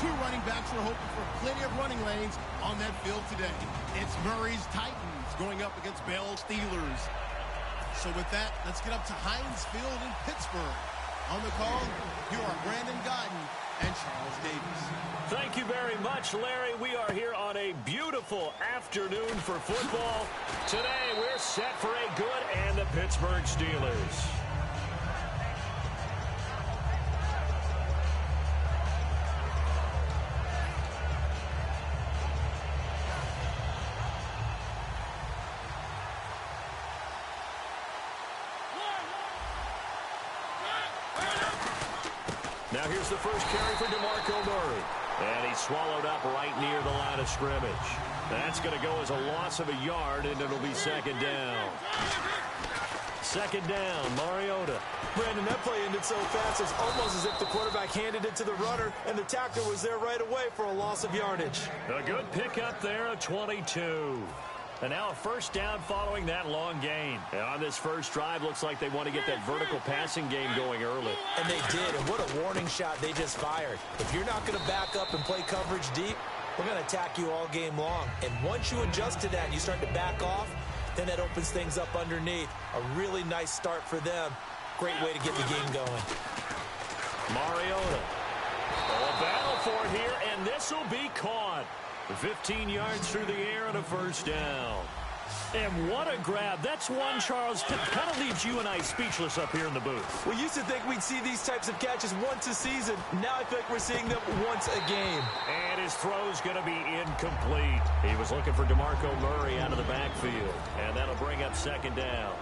Two running backs are hoping for plenty of running lanes on that field today. It's Murray's Titans going up against Bell's Steelers. So with that, let's get up to Heinz Field in Pittsburgh. On the call, here are Brandon Godden and Charles Davis. Thank you very much, Larry. We are here on a beautiful afternoon for football. Today, we're set for a good and the Pittsburgh Steelers. Now here's the first carry for DeMarco Murray. And he's swallowed up right near the line of scrimmage. That's going to go as a loss of a yard, and it'll be second down. Second down, Mariota. Brandon, that play ended so fast, it's almost as if the quarterback handed it to the runner, and the tackler was there right away for a loss of yardage. A good pickup there, a 22. And now a first down following that long gain. And on this first drive, looks like they want to get that vertical passing game going early. And they did, and what a warning shot they just fired. If you're not going to back up and play coverage deep, we're going to attack you all game long. And once you adjust to that and you start to back off, then that opens things up underneath. A really nice start for them. Great way to get the game going. Mariota. A battle for it here, and this will be caught. 15 yards through the air and a first down. And what a grab. That's one, Charles, that kind of leaves you and I speechless up here in the booth. We used to think we'd see these types of catches once a season. Now I think we're seeing them once a game. And his throw's going to be incomplete. He was looking for DeMarco Murray out of the backfield. And that'll bring up second down.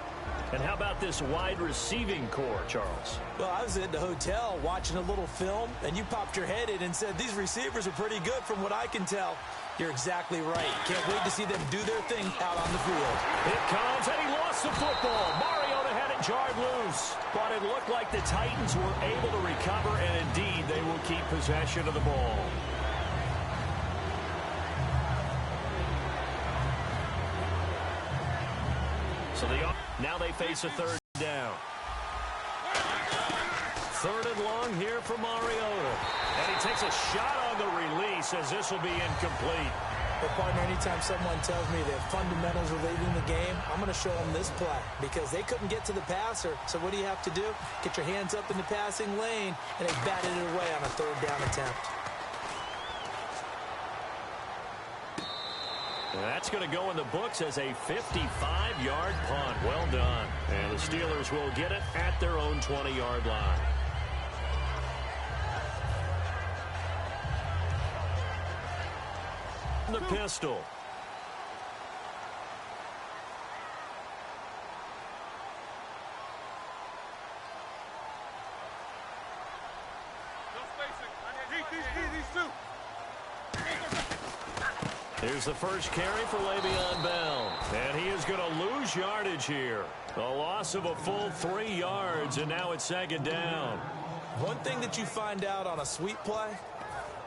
And how about this wide receiving core, Charles? Well, I was at the hotel watching a little film, and you popped your head in and said, these receivers are pretty good from what I can tell. You're exactly right. Can't wait to see them do their thing out on the field. It comes, and he lost the football. Mariota had it jarred loose. But it looked like the Titans were able to recover, and indeed, they will keep possession of the ball. So now they face a third down. Third and long here for Mariota. And he takes a shot on the release as this will be incomplete. But, partner, anytime someone tells me that fundamentals are leading the game, I'm going to show them this play because they couldn't get to the passer. So what do you have to do? Get your hands up in the passing lane, and they batted it away on a third down attempt. That's going to go in the books as a 55-yard punt. Well done. And the Steelers will get it at their own 20-yard line. The pistol. Here's the first carry for Le'Veon Bell. And he is going to lose yardage here. A loss of a full 3 yards, and now it's second down. One thing that you find out on a sweep play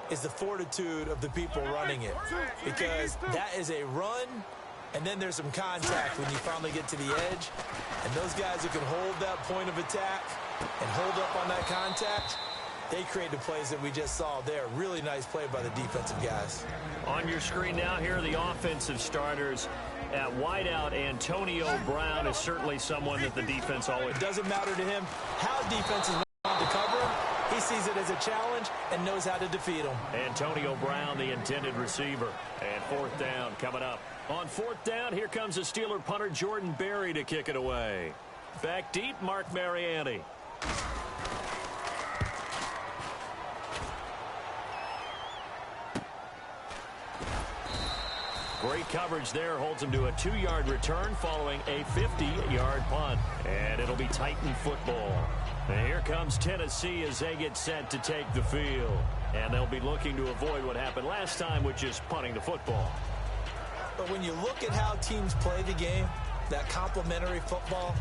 is the fortitude of the people running it. Because that is a run, and then there's some contact when you finally get to the edge. And those guys who can hold that point of attack and hold up on that contact, they create the plays that we just saw there. Really nice play by the defensive guys. On your screen now, here are the offensive starters. At wideout, Antonio Brown is certainly someone that the defense always... It doesn't matter to him how defenses want to cover him. He sees it as a challenge and knows how to defeat him. Antonio Brown, the intended receiver. And fourth down coming up. On fourth down, here comes the Steeler punter Jordan Berry to kick it away. Back deep, Mark Mariani. Great coverage there. Holds him to a 2-yard return following a 50-yard punt. And it'll be Titan football. And here comes Tennessee as they get set to take the field. And they'll be looking to avoid what happened last time, which is punting the football. But when you look at how teams play the game, that complementary football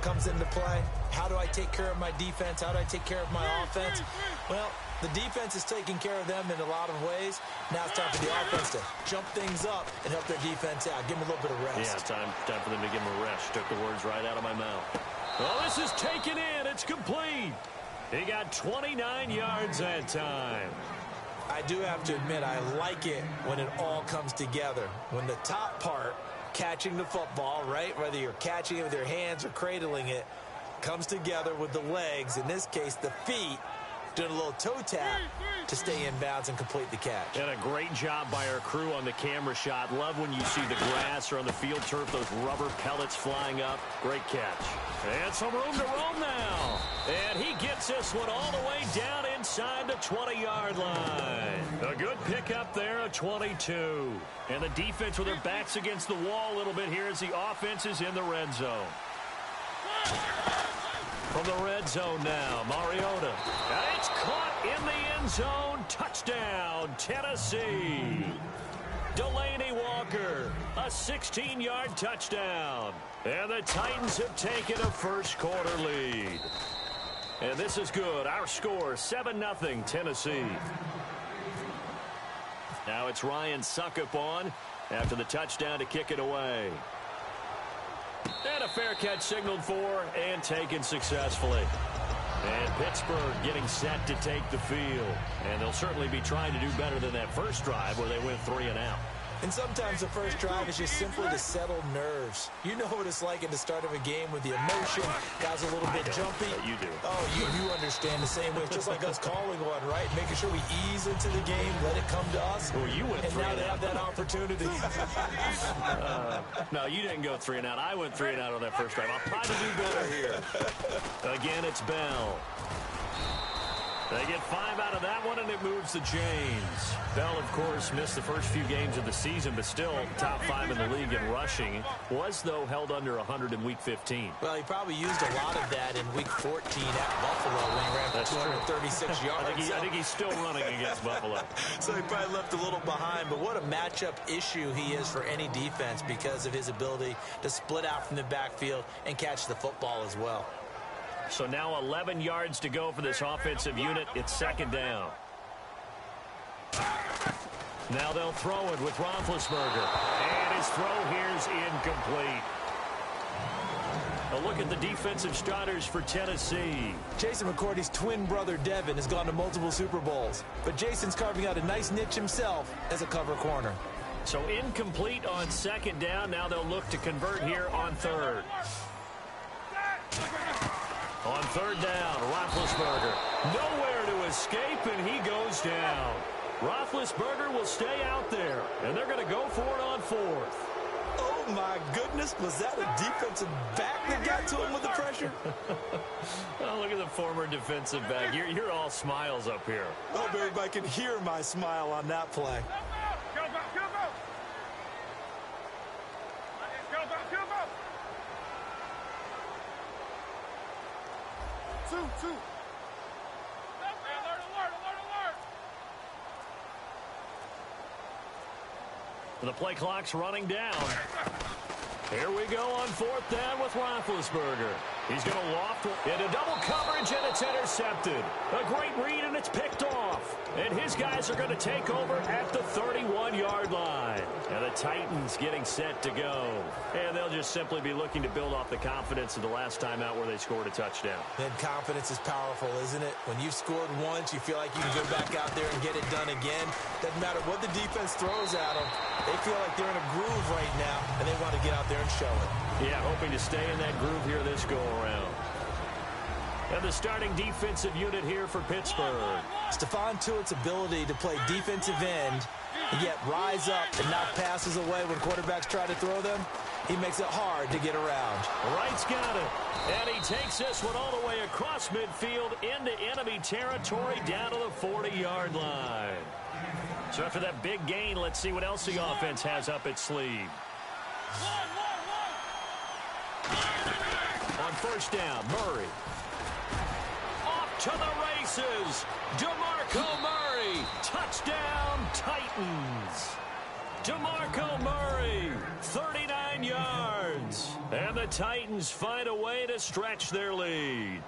comes into play. How do I take care of my defense? How do I take care of my offense? Well, the defense is taking care of them in a lot of ways. Now it's time for the offense to jump things up and help their defense out. Give them a little bit of rest. Yeah, time for them to give them a rest. Took the words right out of my mouth. Well, this is taken in. It's complete. He got 29 yards that time. I do have to admit, I like it when it all comes together. When the top part, catching the football, right, whether you're catching it with your hands or cradling it, comes together with the legs, in this case the feet, doing a little toe tap to stay in bounds and complete the catch. And a great job by our crew on the camera shot. Love when you see the grass or on the field turf, those rubber pellets flying up. Great catch. And some room to roam now. And he gets this one all the way down inside the 20-yard line. A good pickup there, a 22. And the defense with their backs against the wall a little bit here as the offense is in the red zone. From the red zone now, Mariota. And it's caught in the end zone. Touchdown, Tennessee. Delaney Walker, a 16-yard touchdown. And the Titans have taken a first-quarter lead. And this is good. Our score, 7-0, Tennessee. Now it's Ryan Suckup on after the touchdown to kick it away. And a fair catch signaled for and taken successfully. And Pittsburgh getting set to take the field. And they'll certainly be trying to do better than that first drive where they went 3 and out. And sometimes the first drive is just simply to settle nerves. You know what it's like at the start of a game with the emotion. Guys a little bit jumpy. You do. Oh, you understand the same way. It's just like us calling one, right? Making sure we ease into the game, let it come to us. Well, you went and 3 now and they out. have that opportunity. No, you didn't go 3 and out. I went 3 and out on that first drive. I'll try to do better here. Again, it's Bell. They get 5 out of that one, and it moves the chains. Bell, of course, missed the first few games of the season, but still top 5 in the league in rushing. Was, though, held under 100 in Week 15. Well, he probably used a lot of that in Week 14 at Buffalo when he ran for 236 yards. I think he's still running against Buffalo. So he probably left a little behind, but what a matchup issue he is for any defense because of his ability to split out from the backfield and catch the football as well. So now 11 yards to go for this offensive unit. It's second down. Now they'll throw it with Roethlisberger. And his throw here's incomplete. A look at the defensive starters for Tennessee. Jason McCourty's twin brother Devin has gone to multiple Super Bowls. But Jason's carving out a nice niche himself as a cover corner. So incomplete on second down. Now they'll look to convert here on third. On third down, Roethlisberger. Nowhere to escape, and he goes down. Roethlisberger will stay out there, and they're going to go for it on fourth. Oh, my goodness. Was that a defensive back that got to him with the pressure? Oh, look at the former defensive back. You're all smiles up here. I hope everybody can hear my smile on that play. Two. The play clock's running down. Here we go on fourth down with Roethlisberger. He's going to loft into double coverage, and it's intercepted. A great read, and it's picked off. And his guys are going to take over at the 31-yard line. And the Titans getting set to go. And they'll just simply be looking to build off the confidence of the last time out where they scored a touchdown. Then confidence is powerful, isn't it? When you've scored once, you feel like you can go back out there and get it done again. Doesn't matter what the defense throws at them. They feel like they're in a groove right now, and they want to get out there and show it. Yeah, hoping to stay in that groove here this go-around. And the starting defensive unit here for Pittsburgh. Stephon Tuitt's ability to play defensive end and yet rise up and knock passes away when quarterbacks try to throw them, he makes it hard to get around. Wright's got it. And he takes this one all the way across midfield into enemy territory down to the 40-yard line. So after that big gain, let's see what else the offense has up its sleeve. On first down, Murray. Off to the races. DeMarco Murray. Touchdown, Titans. DeMarco Murray, 39 yards. And the Titans find a way to stretch their lead.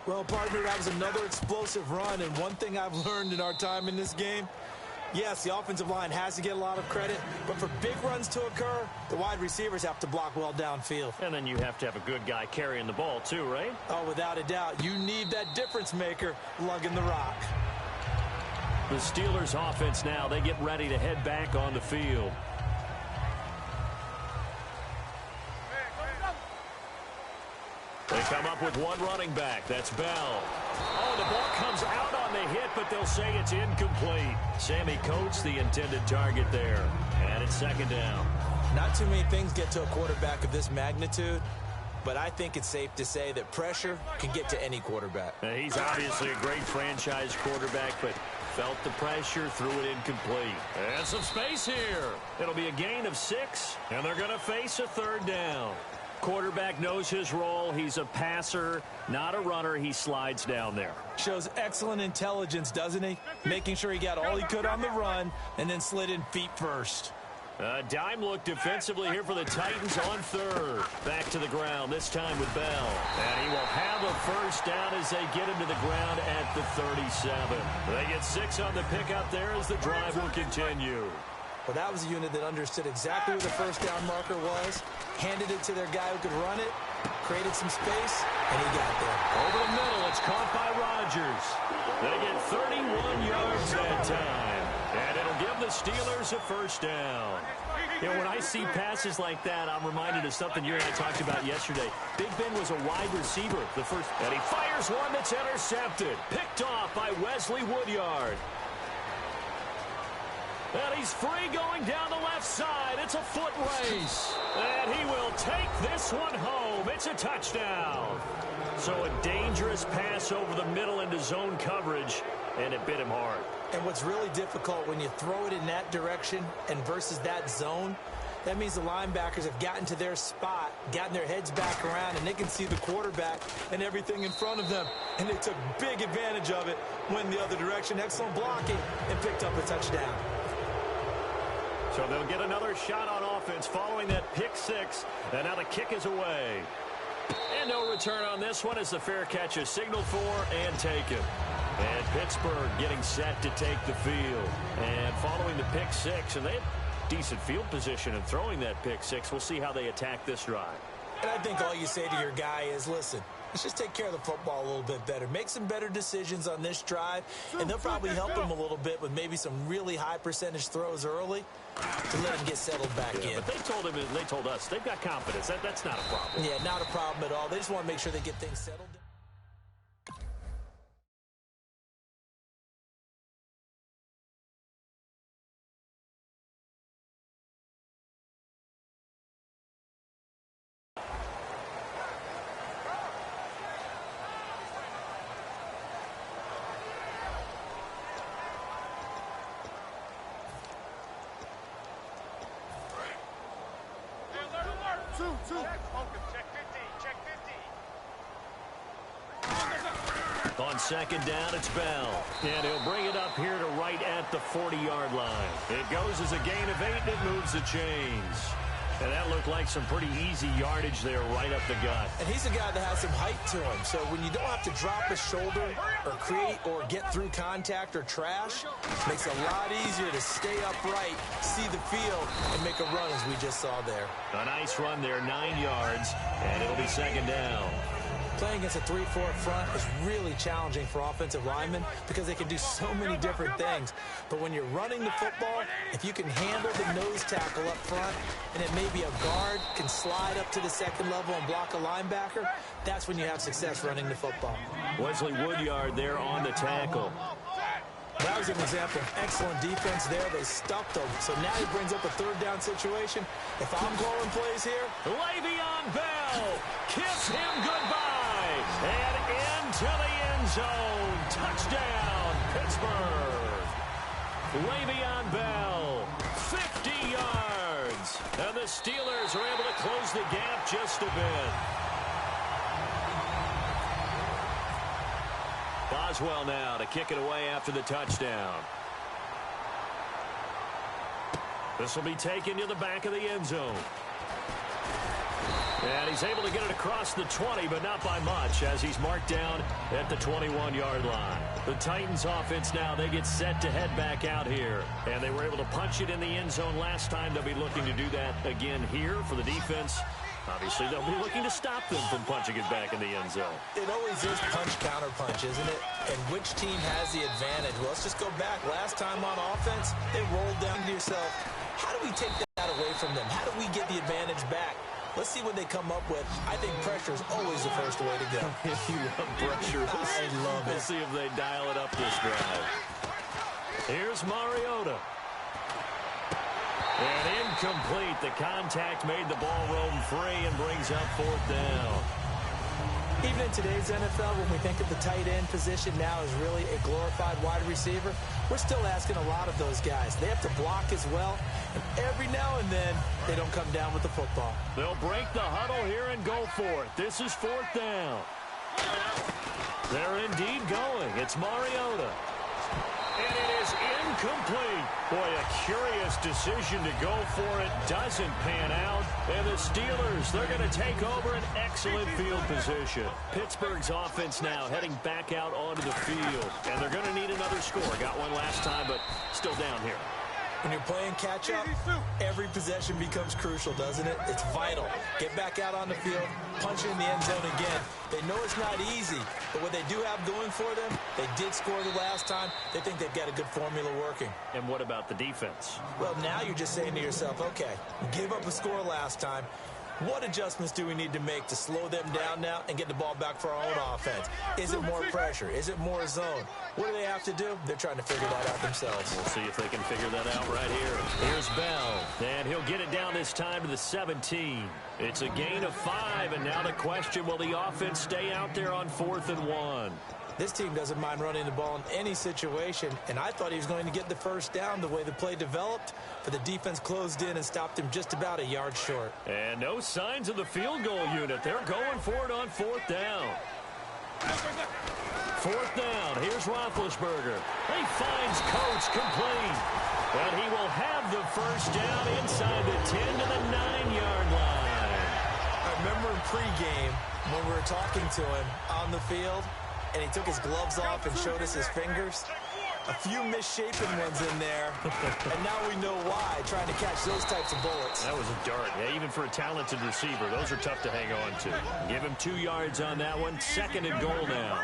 Well, partner, that was another explosive run. And one thing I've learned in our time in this game, yes, the offensive line has to get a lot of credit, but for big runs to occur, the wide receivers have to block well downfield. And then you have to have a good guy carrying the ball too, right? Oh, without a doubt. You need that difference maker lugging the rock. The Steelers offense now, they get ready to head back on the field. They come up with one running back. That's Bell. Oh, the ball comes out on the hit, but they'll say it's incomplete. Sammy Coates, the intended target there. And it's second down. Not too many things get to a quarterback of this magnitude, but I think it's safe to say that pressure can get to any quarterback. He's obviously a great franchise quarterback, but felt the pressure, threw it incomplete. And some space here. It'll be a gain of 6, and they're going to face a third down. Quarterback knows his role. He's a passer, not a runner. He slides down there. Shows excellent intelligence, doesn't he? Making sure he got all he could on the run and then slid in feet first. Dime look defensively here for the Titans on third. Back to the ground, this time with Bell. And he will have a first down as they get him to the ground at the 37. They get 6 on the pickup there as the drive will continue. Well, that was a unit that understood exactly where the first down marker was, handed it to their guy who could run it, created some space, and he got there. Over the middle, it's caught by Rodgers. They get 31 yards that time, and it'll give the Steelers a first down. You know, when I see passes like that, I'm reminded of something you and I talked about yesterday. Big Ben was a wide receiver, and he fires one that's intercepted, picked off by Wesley Woodyard. And he's free going down the left side. It's a foot race. And he will take this one home. It's a touchdown. So a dangerous pass over the middle into zone coverage, and it bit him hard. And what's really difficult when you throw it in that direction and versus that zone, that means the linebackers have gotten to their spot, gotten their heads back around, and they can see the quarterback and everything in front of them. And they took big advantage of it, went the other direction, excellent blocking, and picked up a touchdown. So they'll get another shot on offense following that pick 6, and now the kick is away. And no return on this one as the fair catch is signaled for and taken. And Pittsburgh getting set to take the field. And following the pick 6, and they have decent field position in throwing that pick 6. We'll see how they attack this drive. And I think all you say to your guy is, listen, let's just take care of the football a little bit better. Make some better decisions on this drive, and they'll probably help him a little bit with maybe some really high percentage throws early to let him get settled back in. But they told us they've got confidence. That's not a problem. Yeah, not a problem at all. They just want to make sure they get things settled. On second down, it's Bell. And he'll bring it up here to right at the 40-yard line. It goes as a gain of 8, and it moves the chains. And that looked like some pretty easy yardage there right up the gut. And he's a guy that has some height to him. So when you don't have to drop a shoulder or create or get through contact or trash, it makes it a lot easier to stay upright, see the field, and make a run as we just saw there. A nice run there, 9 yards, and it'll be second down. Playing against a 3-4 front is really challenging for offensive linemen because they can do so many different things. But when you're running the football, if you can handle the nose tackle up front, and it may be a guard can slide up to the second level and block a linebacker, that's when you have success running the football. Wesley Woodyard there on the tackle. That was an example of excellent defense there. They stuffed him. So now he brings up a third down situation. If I'm calling plays here, Le'Veon Bell, kiss him goodbye. And into the end zone. Touchdown, Pittsburgh. Le'Veon Bell, 50 yards. And the Steelers are able to close the gap just a bit. Boswell now to kick it away after the touchdown. This will be taken to the back of the end zone. And he's able to get it across the 20, but not by much, as he's marked down at the 21-yard line. The Titans offense now, they get set to head back out here. And they were able to punch it in the end zone last time. They'll be looking to do that again here for the defense. Obviously, they'll be looking to stop them from punching it back in the end zone. It always is punch-counter-punch, isn't it? And which team has the advantage? Well, let's just go back. Last time on offense, they rolled down to yourself. How do we take that away from them? How do we get the advantage back? Let's see what they come up with. I think pressure is always the first way to go. If you love pressure, I love it. We'll see if they dial it up this drive. Here's Mariota. And incomplete. The contact made the ball roam free and brings up fourth down. Even in today's NFL, when we think of the tight end position now as really a glorified wide receiver, we're still asking a lot of those guys. They have to block as well, and every now and then, they don't come down with the football. They'll break the huddle here and go for it. This is fourth down. They're indeed going. It's Mariota. And it is incomplete. Boy, a curious decision to go for it. Doesn't pan out. And the Steelers, they're going to take over an excellent field position. Pittsburgh's offense now heading back out onto the field. And they're going to need another score. Got one last time, but still down here. When you're playing catch-up, every possession becomes crucial, doesn't it? It's vital. Get back out on the field, punch it in the end zone again. They know it's not easy, but what they do have going for them, they did score the last time. They think they've got a good formula working. And what about the defense? Well, now you're just saying to yourself, okay, we gave up a score last time. What adjustments do we need to make to slow them down now and get the ball back for our own offense? Is it more pressure? Is it more zone? What do they have to do? They're trying to figure that out themselves. We'll see if they can figure that out right here. Here's Bell, and he'll get it down this time to the 17. It's a gain of 5, and now the question, will the offense stay out there on 4th and 1? This team doesn't mind running the ball in any situation, and I thought he was going to get the first down the way the play developed, but the defense closed in and stopped him just about a yard short. And no signs of the field goal unit. They're going for it on 4th down. 4th down. Here's Roethlisberger. He finds Coates complete. And he will have the first down inside the 10 to the 9-yard line. I remember in pregame when we were talking to him on the field, and he took his gloves off and showed us his fingers. A few misshapen ones in there, and now we know why, trying to catch those types of bullets. That was a dart. Yeah, even for a talented receiver, those are tough to hang on to. Give him 2 yards on that one. 2nd and goal now.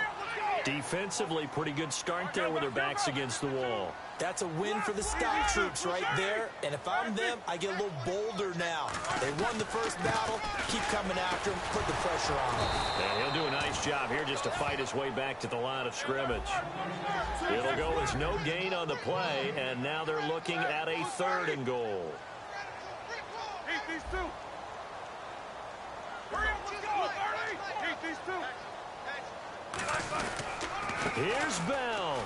Defensively, pretty good start there with their backs against the wall. That's a win for the stock troops right there, and if I'm them, I get a little bolder now. They won the first battle, keep coming after him, put the pressure on him. And he'll do a nice job here just to fight his way back to the line of scrimmage. It'll go as no gain on the play, and now they're looking at a 3rd and goal. Eat these two. Hurry up, let's go, 30. Eat these two. Here's Bell.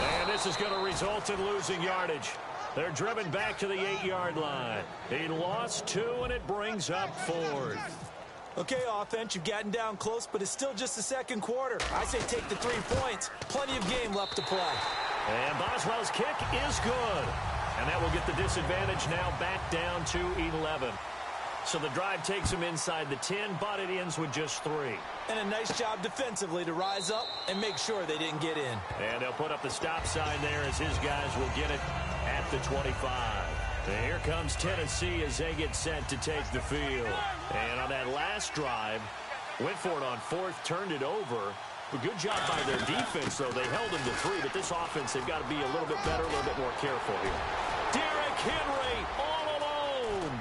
And this is going to result in losing yardage. They're driven back to the 8-yard line. He lost 2, and it brings up 4th. Okay, offense, you've gotten down close, but it's still just the second quarter. I say take the 3 points. Plenty of game left to play. And Boswell's kick is good. And that will get the disadvantage now back down to 11. So the drive takes him inside the 10, but it ends with just 3. And a nice job defensively to rise up and make sure they didn't get in. And they'll put up the stop sign there as his guys will get it at the 25. And here comes Tennessee as they get set to take the field. And on that last drive, went for it on 4th, turned it over. A good job by their defense, though. They held him to 3, but this offense, they've got to be a little bit better, a little bit more careful here. Derrick Henry all alone.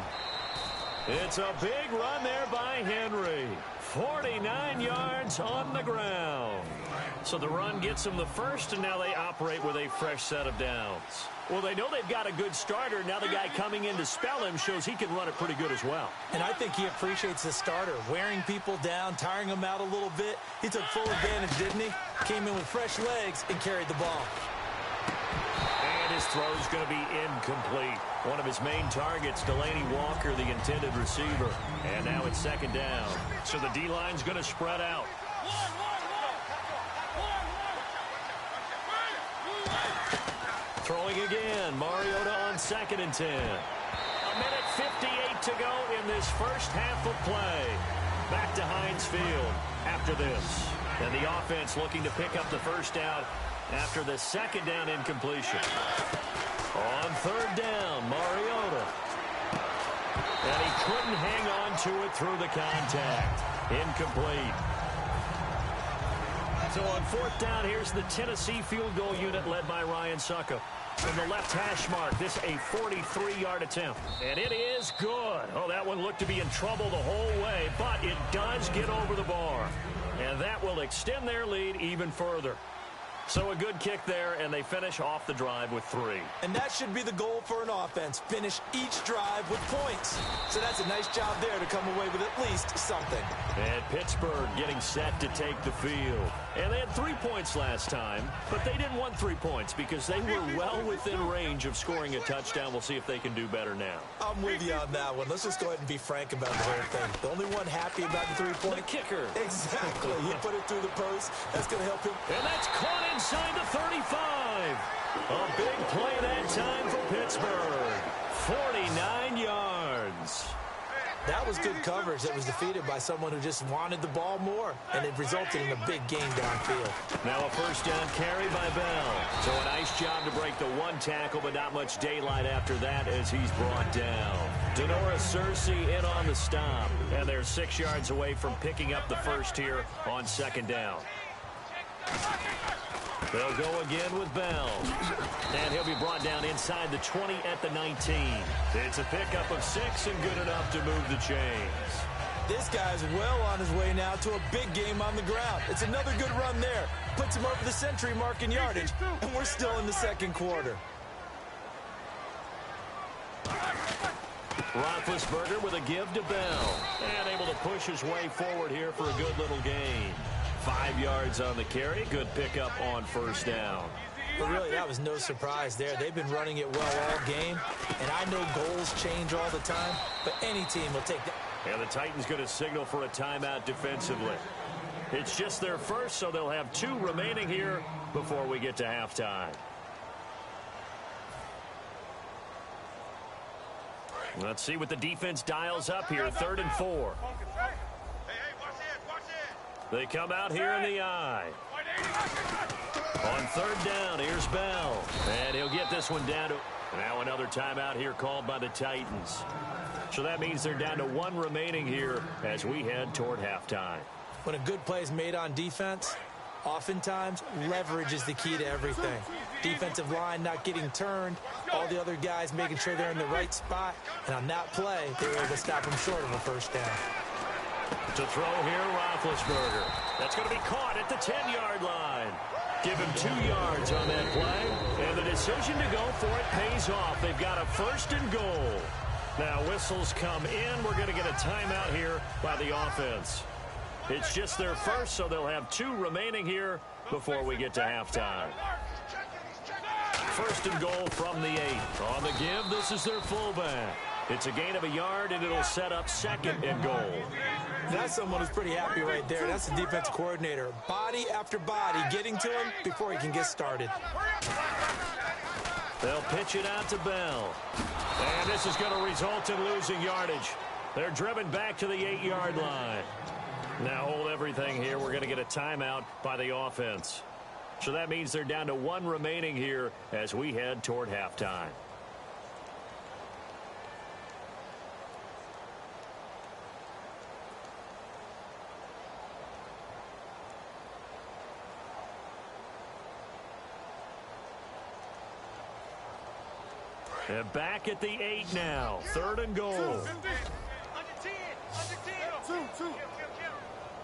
It's a big run there by Henry. 49 yards on the ground. So the run gets them the first, and now they operate with a fresh set of downs. Well, they know they've got a good starter. Now the guy coming in to spell him shows he can run it pretty good as well. And I think he appreciates the starter, wearing people down, tiring them out a little bit. He took full advantage, didn't he? Came in with fresh legs and carried the ball. And his throw is going to be incomplete. One of his main targets, Delaney Walker, the intended receiver. And now it's 2nd down. So the D-line's going to spread out. Throwing again. Mariota on 2nd and 10. 1:58 to go in this first half of play. Back to Heinz Field after this. And the offense looking to pick up the first down after the 2nd down incompletion. On 3rd down, Mariota. And he couldn't hang on to it through the contact. Incomplete. So on fourth down, here's the Tennessee field goal unit led by Ryan Sucka. From the left hash mark, this a 43-yard attempt. And it is good. Oh, that one looked to be in trouble the whole way, but it does get over the bar. And that will extend their lead even further. So a good kick there, and they finish off the drive with 3. And that should be the goal for an offense. Finish each drive with points. So that's a nice job there to come away with at least something. And Pittsburgh getting set to take the field. And they had 3 points last time, but they didn't want 3 points because they were well within range of scoring a touchdown. We'll see if they can do better now. I'm with you on that one. Let's just go ahead and be frank about the whole thing. The only one happy about the 3-point. The kicker. Exactly. He put it through the post. That's going to help him. And that's caught inside the 35. A big play that time for Pittsburgh. 49 yards. That was good coverage that was defeated by someone who just wanted the ball more, and it resulted in a big gain downfield. Now a first down carry by Bell. So a nice job to break the 1 tackle, but not much daylight after that as he's brought down. Denoris Searcy in on the stop, and they're 6 yards away from picking up the first here on second down. They'll go again with Bell. And he'll be brought down inside the 20 at the 19. It's a pickup of 6 and good enough to move the chains. This guy's well on his way now to a big game on the ground. It's another good run there. Puts him over the century mark in yardage, and we're still in the second quarter. Roethlisberger with a give to Bell. And able to push his way forward here for a good little gain. 5 yards on the carry. Good pickup on first down. But really, that was no surprise there. They've been running it well all game. And I know goals change all the time, but any team will take that. And the Titans going to signal for a timeout defensively. It's just their first, so they'll have 2 remaining here before we get to halftime. Let's see what the defense dials up here. 3rd and 4. They come out here in the eye. On 3rd down, here's Bell. And he'll get this one down to... Now another timeout here called by the Titans. So that means they're down to 1 remaining here as we head toward halftime. When a good play is made on defense, oftentimes leverage is the key to everything. Defensive line not getting turned, all the other guys making sure they're in the right spot. And on that play, they were able to stop him short of a first down. To throw here, Roethlisberger. That's going to be caught at the 10-yard line. Give him 2 yards on that play. And the decision to go for it pays off. They've got a 1st and goal. Now whistles come in. We're going to get a timeout here by the offense. It's just their first, so they'll have 2 remaining here before we get to halftime. 1st and goal from the 8. On the give, this is their fullback. It's a gain of a yard, and it'll set up 2nd and goal. That's someone who's pretty happy right there. That's the defense coordinator. Body after body getting to him before he can get started. They'll pitch it out to Bell. And this is going to result in losing yardage. They're driven back to the 8-yard line. Now hold everything here. We're going to get a timeout by the offense. So that means they're down to 1 remaining here as we head toward halftime. And back at the 8 now. 3rd and goal. Under 10. Under 10. 2.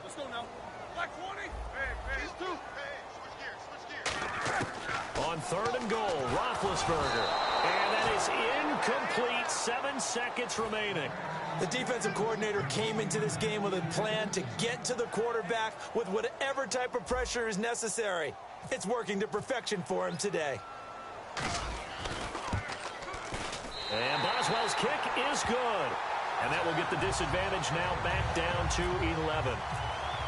Let's go now. Black 20. He's 2. Switch gears. On 3rd and goal, Roethlisberger. And that is incomplete. 7 seconds remaining. The defensive coordinator came into this game with a plan to get to the quarterback with whatever type of pressure is necessary. It's working to perfection for him today. And Boswell's kick is good. And that will get the disadvantage now back down to 11.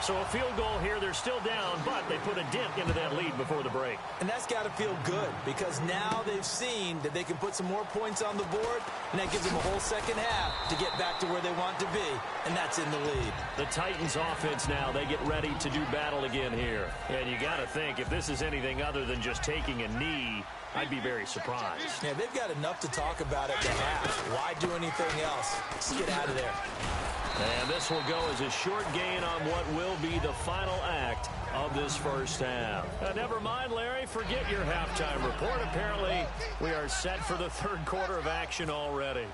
So a field goal here. They're still down, but they put a dent into that lead before the break. And that's got to feel good because now they've seen that they can put some more points on the board, and that gives them a whole second half to get back to where they want to be, and that's in the lead. The Titans offense now, they get ready to do battle again here. And you got to think, if this is anything other than just taking a knee, I'd be very surprised. Yeah, they've got enough to talk about at the half. Why do anything else? Just get out of there. And this will go as a short gain on what will be the final act of this first half. Never mind, Larry, forget your halftime report. Apparently, we are set for the third quarter of action already.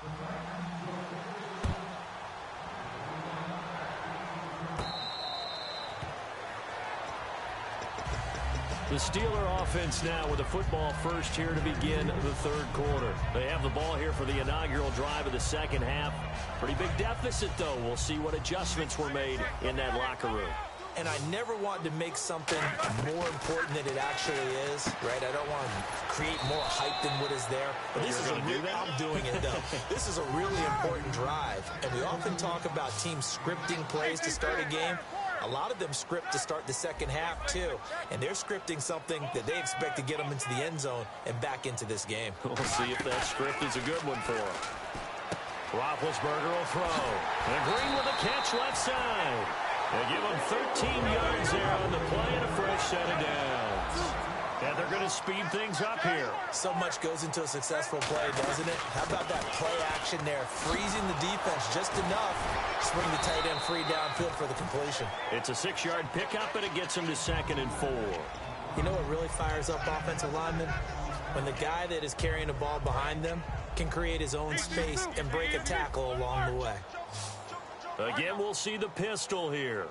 The Steeler offense now with the football first here to begin the third quarter. They have the ball here for the inaugural drive of the second half. Pretty big deficit, though. We'll see what adjustments were made in that locker room. And I never want to make something more important than it actually is, right? I don't want to create more hype than what is there. But this is I'm doing it, though. This is a really important drive. And we often talk about teams scripting plays to start a game. A lot of them script to start the second half, too. And they're scripting something that they expect to get them into the end zone and back into this game. We'll see if that script is a good one for them. Roethlisberger will throw. And Green with a catch left side. They give him 13 yards there on the play and a fresh set of downs. And they're going to speed things up here. So much goes into a successful play, doesn't it? How about that play action there? Freezing the defense just enough. Swing the tight end free downfield for the completion. It's a 6-yard pickup, and it gets him to 2nd and 4. You know what really fires up offensive linemen? When the guy that is carrying the ball behind them can create his own space and break a tackle along the way. Again, we'll see the pistol here.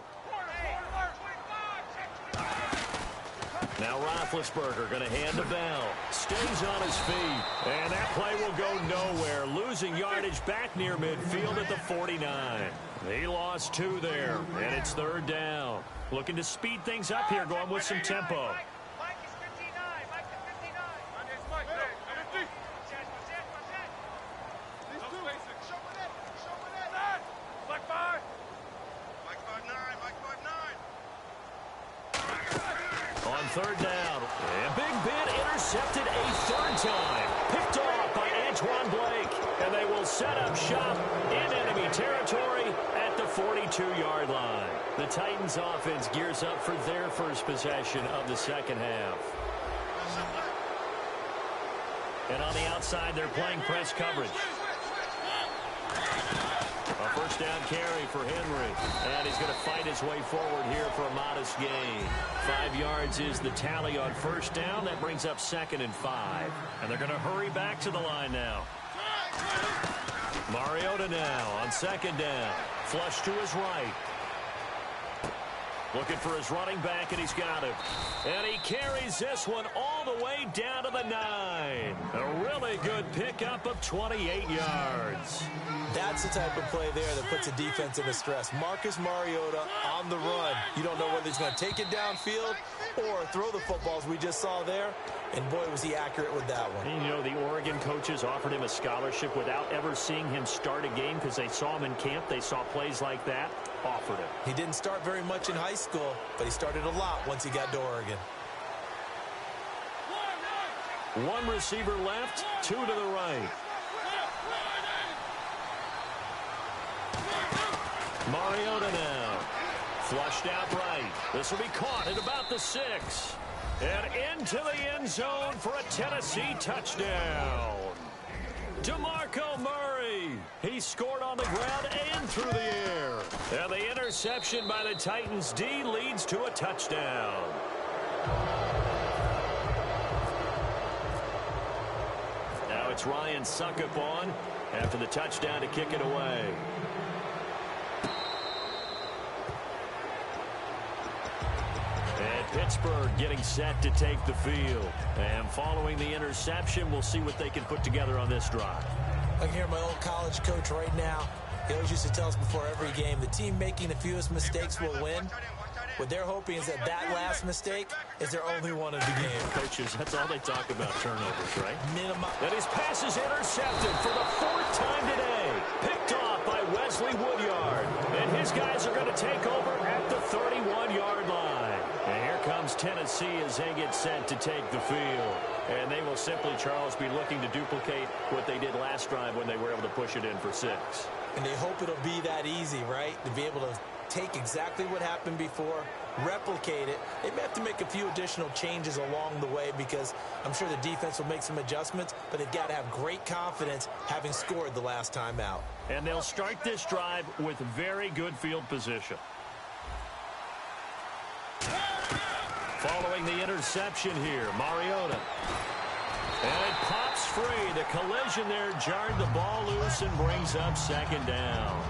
Now Roethlisberger going to hand the bell. Stays on his feet. And that play will go nowhere. Losing yardage back near midfield at the 49. He lost 2 there. And it's 3rd down. Looking to speed things up here, going with some tempo. On 3rd down, and Big Ben intercepted a 3rd time. Picked off by Antoine Blake, and they will set up shop in enemy territory at the 42-yard line. The Titans offense gears up for their first possession of the second half. And on the outside, they're playing press coverage. A first down carry for Henry. And he's going to fight his way forward here for a modest gain. 5 yards is the tally on first down. That brings up 2nd and 5. And they're going to hurry back to the line now. Mariota now on 2nd down. Flush to his right. Looking for his running back, and he's got him. And he carries this one all the way down to the 9. A really good pickup of 28 yards. That's the type of play there that puts a defense into stress. Marcus Mariota on the run. You don't know whether he's going to take it downfield or throw the footballs we just saw there. And boy, was he accurate with that one. And, you know, the Oregon coaches offered him a scholarship without ever seeing him start a game because they saw him in camp. They saw plays like that. Offered him. He didn't start very much in high school, but he started a lot once he got to Oregon. 1 receiver left, 2 to the right. Mariota now. Flushed out right. This will be caught at about the 6. And into the end zone for a Tennessee touchdown. DeMarco Murray. He scored on the ground and through the air. And the interception by the Titans D leads to a touchdown. Now it's Ryan Suckup on after the touchdown to kick it away. And Pittsburgh getting set to take the field. And following the interception, we'll see what they can put together on this drive. I can hear my old college coach right now. He always used to tell us before every game, the team making the fewest mistakes will win. What they're hoping is that last mistake is their only one of the game. Coaches, that's all they talk about, turnovers, right? Minimum. And his pass is intercepted for the 4th time today. Picked off by Wesley Woodyard. And his guys are going to take over at the 31-yard line. And here comes Tennessee as they get set to take the field. And they will simply, Charles, be looking to duplicate what they did last drive when they were able to push it in for 6. And they hope it'll be that easy, right? To be able to take exactly what happened before, replicate it. They may have to make a few additional changes along the way because I'm sure the defense will make some adjustments, but they've got to have great confidence having scored the last time out. And they'll start this drive with very good field position. Following the interception here, Mariota. And it pops free. The collision there jarred the ball loose and brings up second down.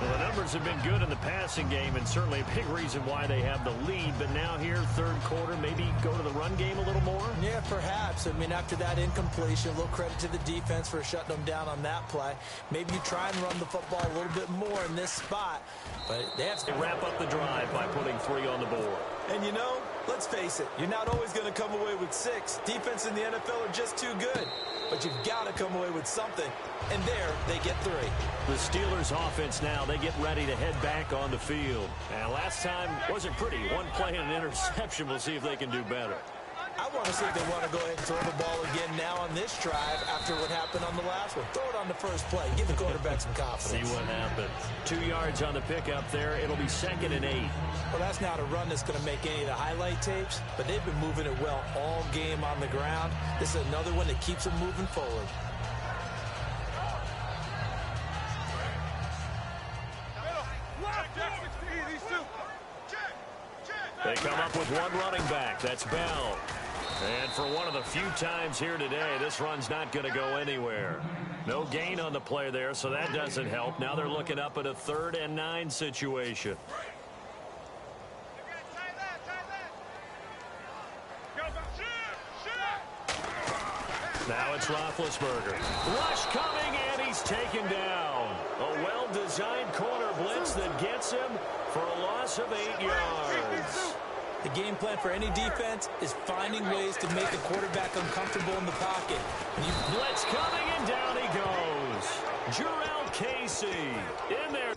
Well, the numbers have been good in the passing game and certainly a big reason why they have the lead. But now here, third quarter, maybe go to the run game a little more? Yeah, perhaps. I mean, after that incompletion, a little credit to the defense for shutting them down on that play. Maybe you try and run the football a little bit more in this spot. But they have to wrap up the drive by putting 3 on the board. And you know, let's face it, you're not always going to come away with 6. Defense in the NFL are just too good. But you've got to come away with something. And there, they get 3. The Steelers offense now, they get ready to head back on the field. And last time wasn't pretty. One play and an interception. We'll see if they can do better. I want to see if they want to go ahead and throw the ball again now on this drive after what happened on the last one. Throw it on the first play. Give the quarterback some confidence. See what happens. 2 yards on the pickup there. It'll be 2nd and 8. Well, that's not a run that's going to make any of the highlight tapes, but they've been moving it well all game on the ground. This is another one that keeps them moving forward. They come up with one running back. That's Bell. And for one of the few times here today, this run's not going to go anywhere. No gain on the play there, so that doesn't help. Now they're looking up at a 3rd and 9 situation. Now it's Roethlisberger. Rush coming, and he's taken down. A well-designed corner blitz that gets him for a loss of 8 yards. The game plan for any defense is finding ways to make the quarterback uncomfortable in the pocket. Blitz coming, and down he goes. Jurrell Casey in there.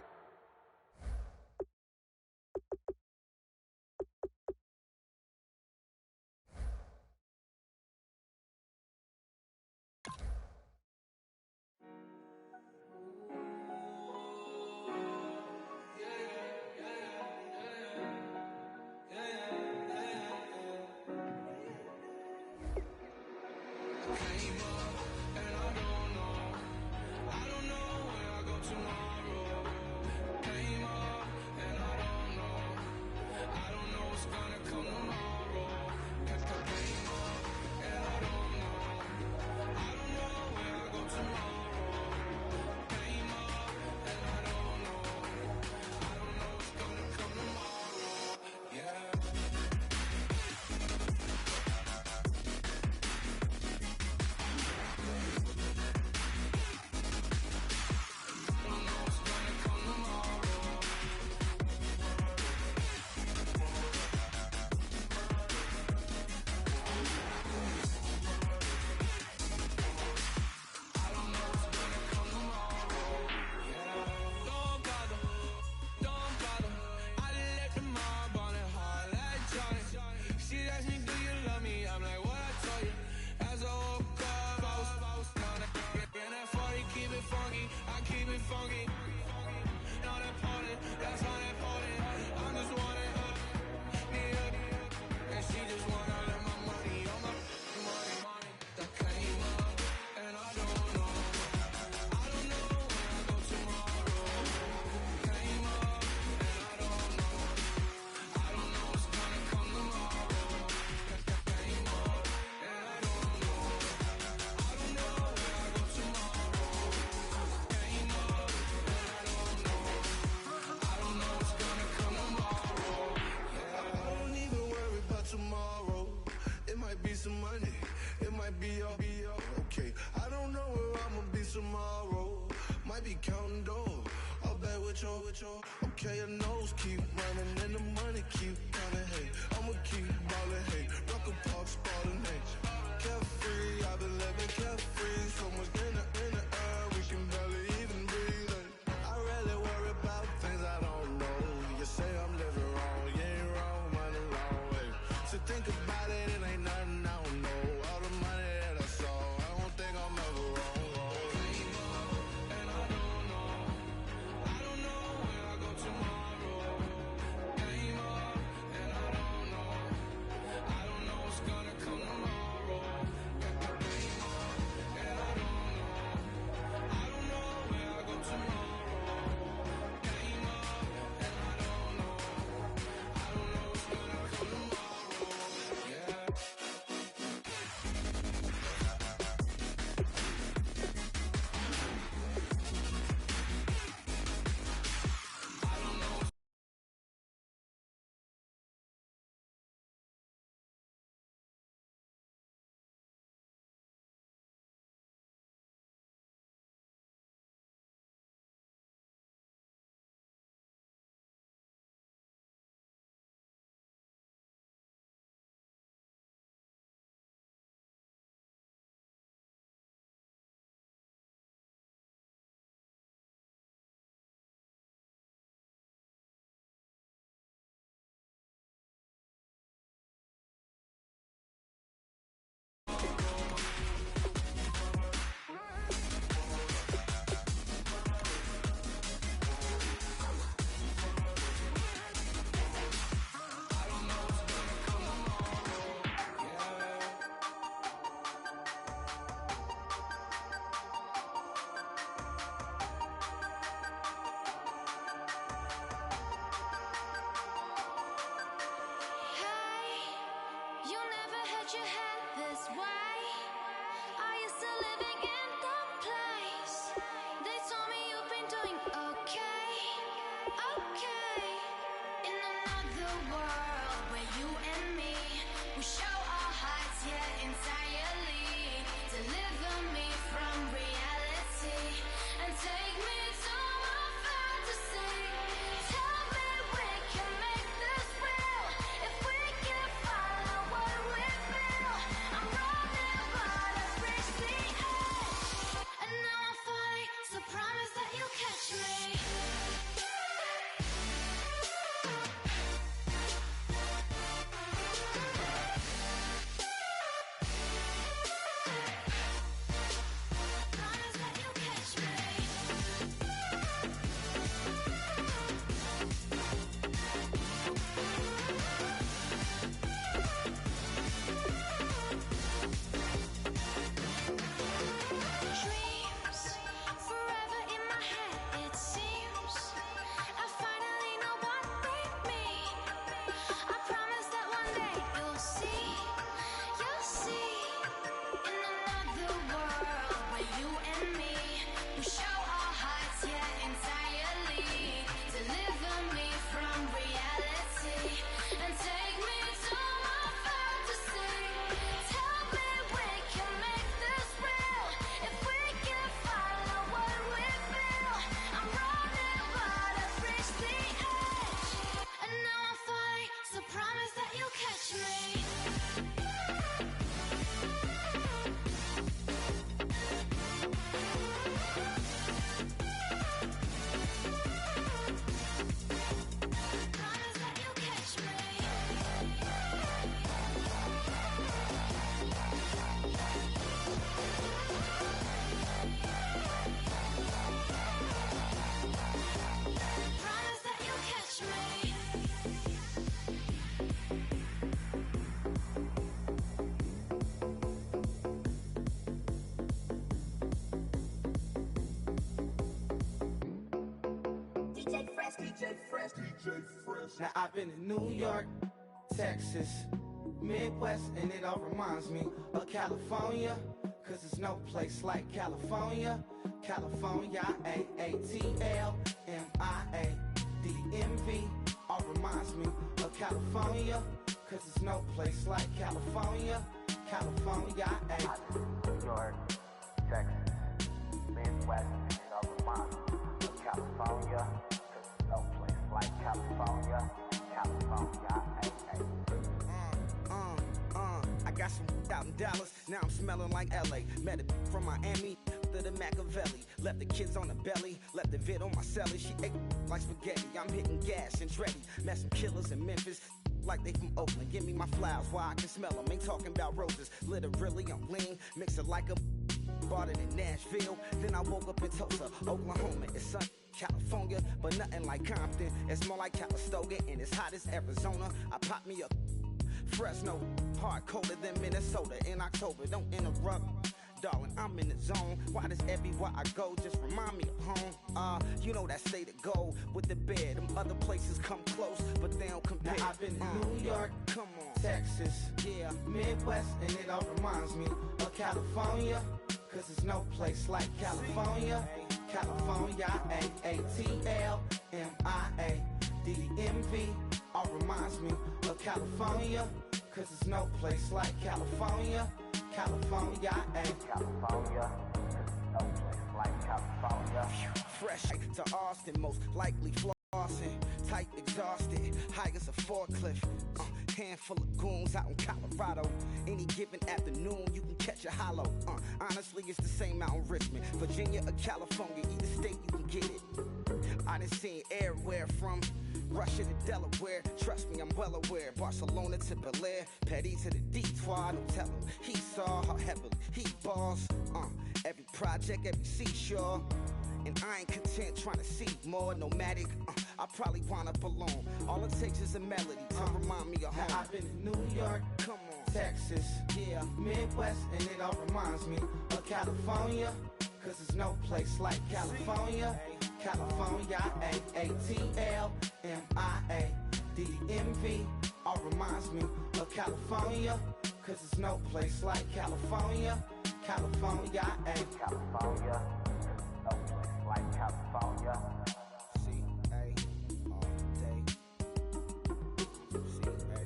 Okay, your nose keep running and the money keep coming. Hey, I'ma keep ballin'. Hey, rock a park spallin'. Hey, carefree, I've been living carefree. So much in the air, we can barely even breathe. Hey, I rarely worry about things I don't know. You say I'm living wrong, you ain't wrong, money long. Hey, so think about it, it ain't nothing I don't know. All the money that I saw, I don't think I'm ever wrong. And I don't know when I go tomorrow. Now I've been in New York, Texas, Midwest, and it all reminds me of California, cause there's no place like California. California, A-A-T-L-M-I-A-D-M-V, all reminds me of California, cause there's no place like California. California, New York, Texas, Midwest, and it all reminds me of California, cause there's no place like California. California, I got some out in Dallas, now I'm smelling like LA. Met it from Miami to the Machiavelli. Left the kids on the belly, left the vid on my celly. She ate like spaghetti, I'm hitting gas and Dreddy. Met some killers in Memphis, like they from Oakland. Give me my flowers while I can smell them. Ain't talking about roses, literally I'm lean. Mix it like a bought it in Nashville. Then I woke up in Tulsa, Oklahoma. It's sun, California, but nothing like Compton. It's more like Calistoga and it's hot as Arizona. I pop me a Fresno, hard colder than Minnesota in October. Don't interrupt, darling, I'm in the zone. Why does everywhere I go just remind me of home? You know that state of gold with the bed. Them other places come close, but they don't compare. Now I've been in New York, come on, Texas, yeah, Midwest, and it all reminds me of California, cause there's no place like California. California, A-A-T-L-M-I-A-D-M-V, all reminds me of California, cause there's no place like California. California, California, no place like California. Fresh to Austin, most likely flossing. Tight, exhausted, high as a forklift. Handful of goons out in Colorado. Any given afternoon, you can catch a hollow. Honestly, it's the same out in Richmond, Virginia or California. Either state, you can get it. I done seen everywhere from Russia to Delaware. Trust me, I'm well aware. Barcelona to Bel Air, Petty to the Detroit. Don't tell him he saw how heavily he balls. Every project, every seashore. And I ain't content trying to see more nomadic. I probably wind up alone. All it takes is a melody to remind me of home. Now I've been in New York, come on, Texas, yeah, Midwest, and it all reminds me of California, cause there's no place like California. California, A-A-T-L-M-I-A-D-M-V, all reminds me of California, cause there's no place like California. California, California, no place like California. C-A all day. C-A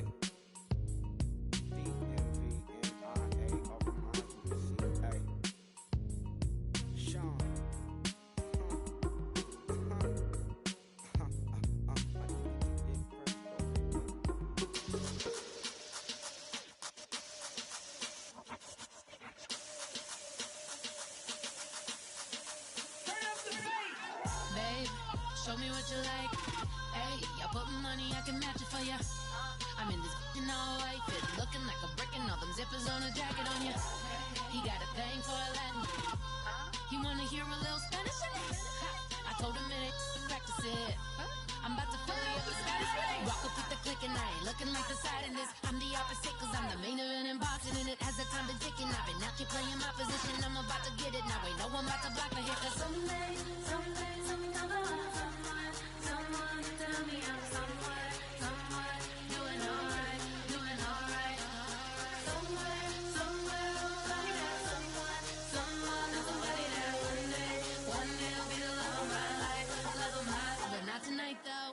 D-M-V-M-I-A all reminds me of C-A. Sean. Show me what you like. Hey, I put money, I can match it for ya. I'm in this all white fit, looking like a brick and all them zippers on a jacket on ya. He got a thing for Latin. He wanna hear a little Spanish? I told him it ain't practice it. I'm about to fully up the status. Rock up with the click and I ain't looking like the side in this. I'm the opposite cause I'm the main event in boxing and it has the time been ticking. I've been out here playing my position. I'm about to get it now. Ain't no one about to block the hit. Cause someday, someone come along. Someone tell me I'm someone doing alright, doing alright. Somewhere, somebody that someone, somebody that one day will be the love of my life, love of my life. But not tonight though.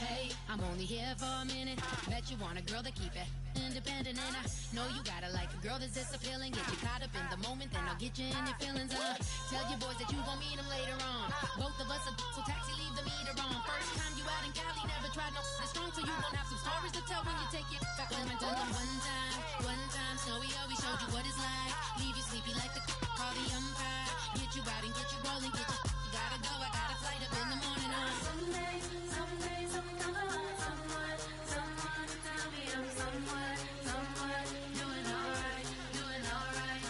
Hey, I'm only here for a minute. Bet you want a girl to keep it independent, and I know you gotta like a girl that's this appealing. Get you caught up in the moment, then I'll get you in your feelings. Tell your boys that you gon' meet them later on. Both of us are so taxi, leave the meter on. First time you out in Cali, never tried no this strong, so you gon' have some stories to tell when you take it back home and tell them one time, Snowy always showed you what it's like. Leave you sleepy like the call the umpire. Get you out and get you rolling, get you gotta go. I got a flight up in the morning on someday, someone come along. Someone tell me I'm someone doing alright, doing alright.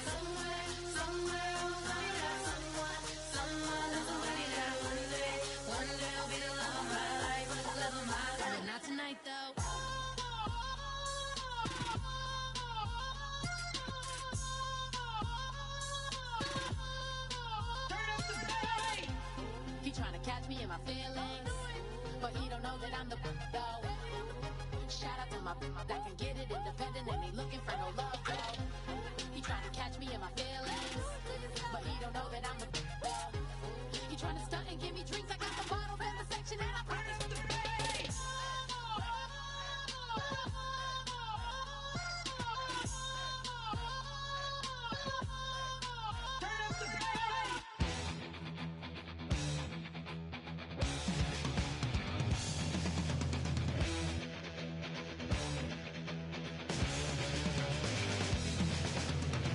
Somewhere, somebody that somebody that one day will be the love of my life, love of my life. But not tonight though. He tryna catch me in my feelings, but he don't know that I'm the though. Shout out to my that can get it independent and he looking for no love though. He tryna catch me in my feelings, but he don't know that I'm the though. He tryna stunt and give me drinks. I got the bottles in the section and I promise to pay.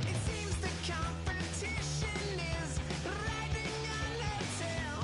It seems the competition is riding on the tail.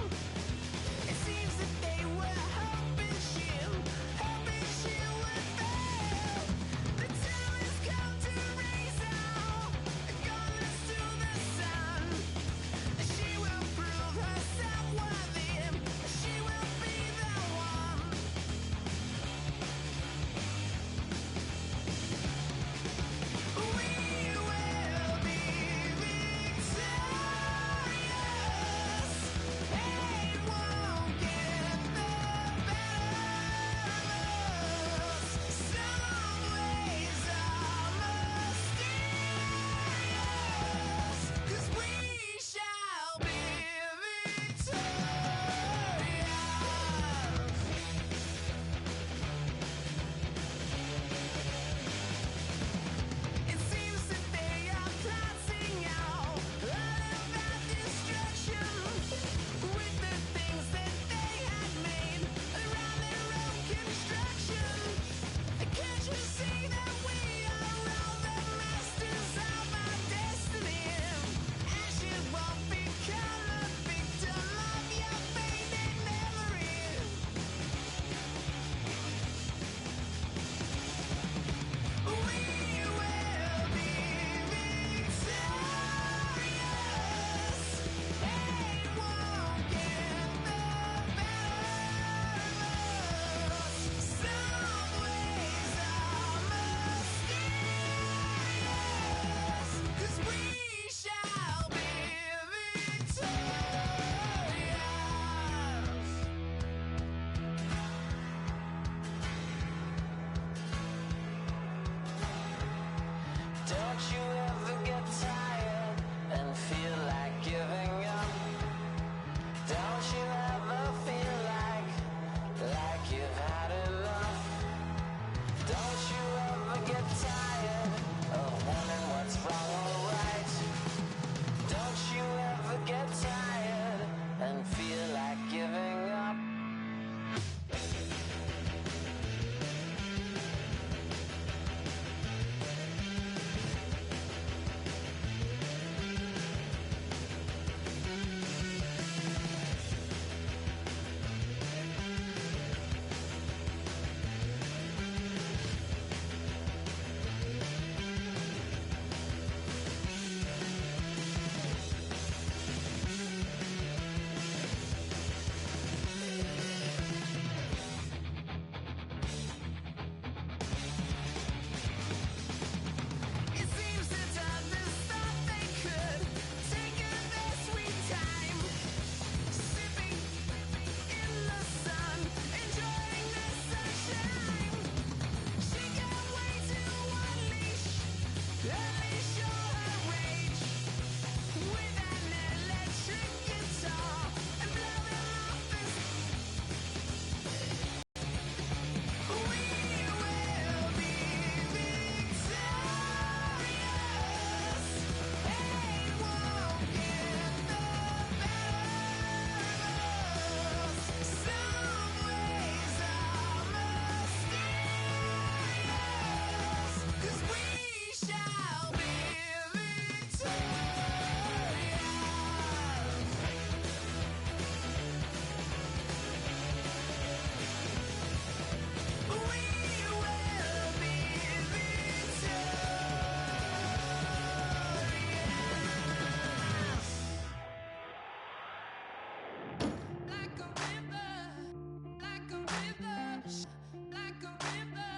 like a river,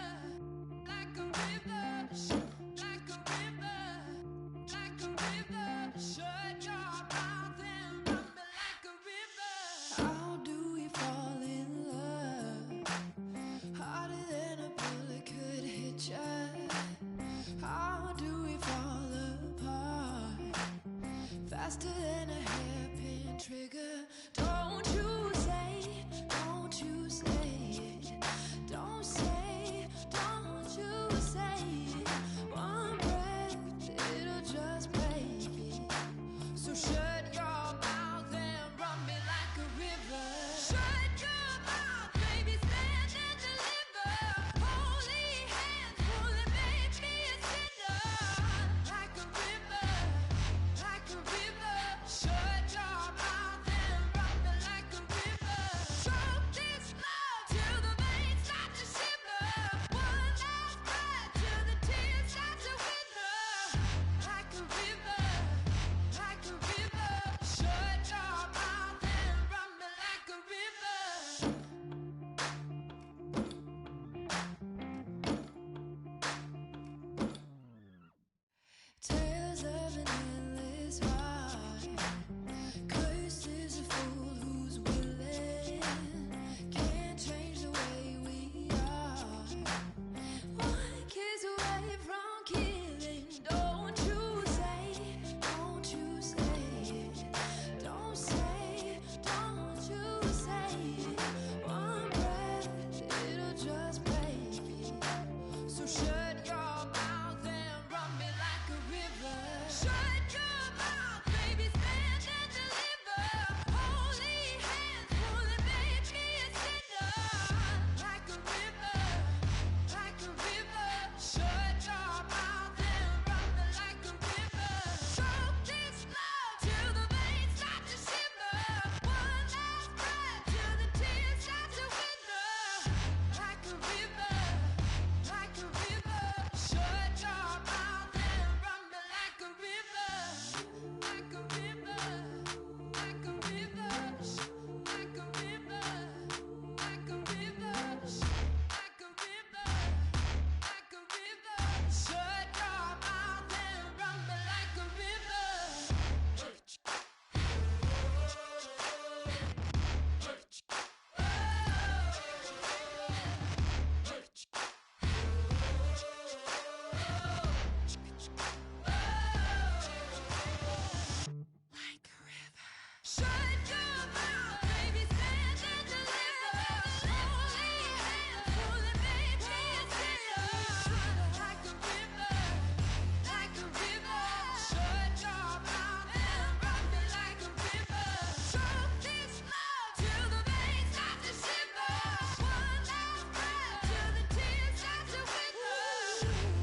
like a river, like a river, like a river. Shut your mouth and run me like a river. How do we fall in love? Harder than a bullet could hit ya. How do we fall apart? Faster than a hairpin trigger. Don't you say it. Don't say, don't you say it. One breath, it'll just break it. So shut your mouth and run me like a river. Shut your mouth, baby, stand and deliver. Holy hands, pulling, make me a sinner. Like a river, like a river. Shut your mouth and run me like a river. Choke this love till the veins start to shiver. One last breath till the tears start to wither. Like a river, like a river. Shut your mouth and run me like a river. Tales of an endless ride. Cursed is a fool who's willing. Can't change the way we are. One kiss away from killing. Don't you say it. Don't you say it. Don't say, don't you say it. One breath, it'll just break it. So shut your mouth and run me like a river. Shut your mouth, baby, stand and deliver. Holy hands, pulling, make me a sinner. Like a river, like a river. Shut your mouth and run me like a river. Choke this love till the veins start to shiver. One last breath till the tears start to wither. Like a river, like a river. Shut your mouth and run me like a river. Like a river, like a river. Like a river, like a river. Like a river, like a river. Shut your mouth and run me like a river. Like a river. Shut your mouth, baby, stand and deliver. Holy hands, pulling, make me a sinner. Like a river, like a river. Shut your mouth and run me like a river. Choke this love till the veins start to shiver. One last breath till the tears start to wither.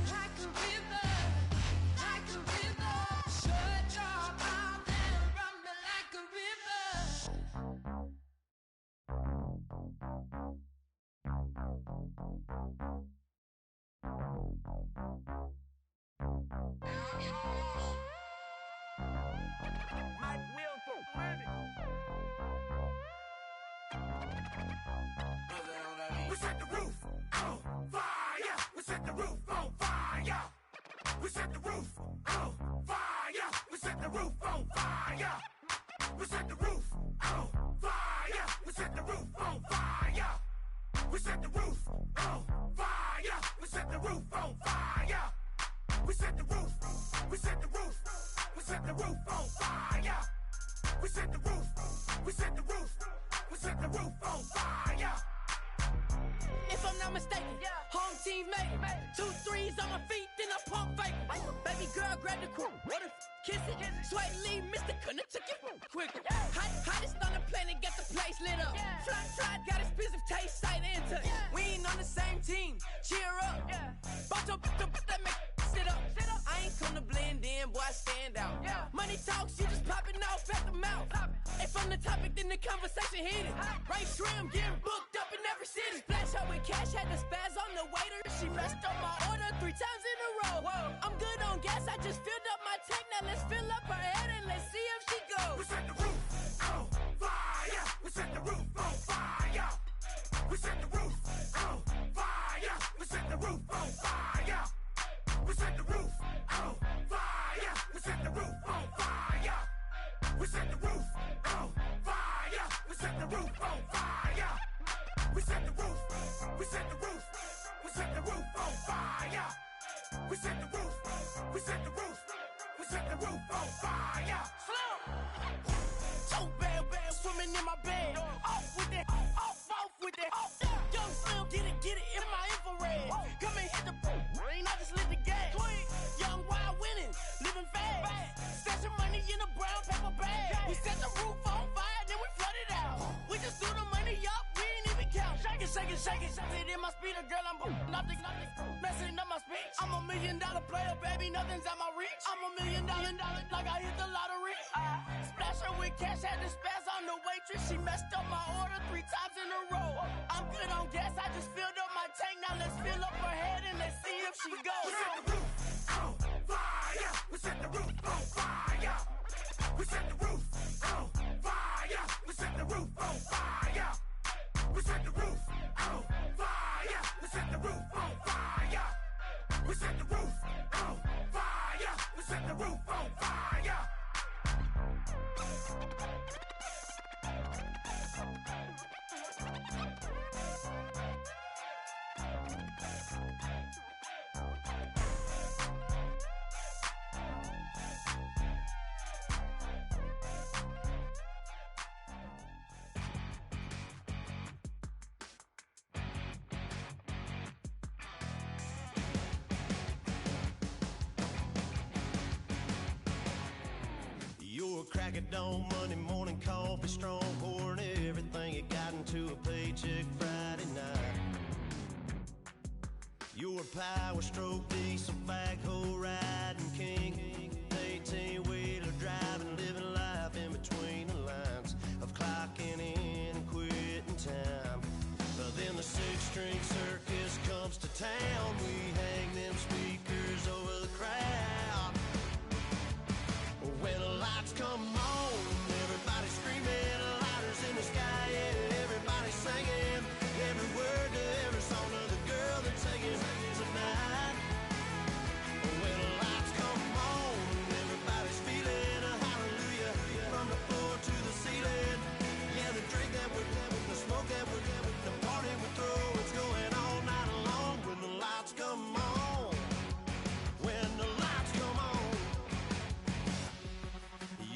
Like a river, like a river. Shut your mouth and run me like a river. We set the roof on fire. We set the roof on fire. We set the roof on fire. We set the roof on fire. We set the roof on fire. We set the roof on fire. We set the roof on fire. We set the roof on fire. We set the roof. We set the roof. We set the roof on fire. We set the roof. We set the roof. We set the roof on fire. If I'm not mistaken, home team made it. 2 threes on my feet, then I pump fake. Baby girl, grab the crew. What if kiss it? Sweat leave, Mr. Couldn't took it quicker. Hottest on the planet, got the place lit up. Fly, got expensive taste, sight into. We ain't on the same team. Cheer up. Both up, that make sit up. I ain't come to blend in, boy, I stand out. Money talks, you just popping off at the mouth. If I'm the topic, then the conversation heated. Right shrimp, getting booked up in every city. Splash out with cash, had the spaz on the waiter. She messed up my order 3 times in a row. I'm good on gas, I just filled up my tank. Now let's fill up her head and let's see if she goes. We set the roof on fire. We set the roof on fire. We set the roof set the roof. We set the roof. We set the roof on fire. Slow. So bad, swimming in my bed. Off with that, off with that. Young Slim, get it in my infrared. Come and hit the rain, I just lit the gas. Young wild winning, living fast. Stashing money in a brown paper bag. We set the roof on fire, then we flood it out. We just threw the money up, we ain't even count. Shake it, shake it, shake it. It in my speeder, girl, I'm nothing, messing up my speech. I'm $1 million player, baby, nothing's out my reach. I'm $1 million, like I hit the lottery. Splash her with cash, had to spaz on the waitress. She messed up my order 3 times in a row. I'm good on gas, I just filled up my tank. Now let's fill up her head and let's see if she goes. We set the roof on fire. We set the roof on fire. We set the roof on fire. We set the roof on fire. We set the roof on fire. We set the roof on fire. We set the roof on fire. We set the roof on fire. You're a crack at dawn, Monday morning coffee, strong, pouring everything you got into a paycheck Friday night. You're a power stroke, diesel backhoe riding king, 18-wheeler driving, living life in between the lines of clocking in and quitting time. But then the 6-string circus comes to town, we hang them speakers over the crowd. When the lights come on, everybody screaming, lighters in the sky, yeah, everybody singing every word to every song of the girl they're taking tonight. When the lights come on, everybody's feeling a hallelujah from the floor to the ceiling. Yeah, the drink that we're having, the smoke that we're having, the party we throw, it's going all night long. When the lights come on, when the lights come on.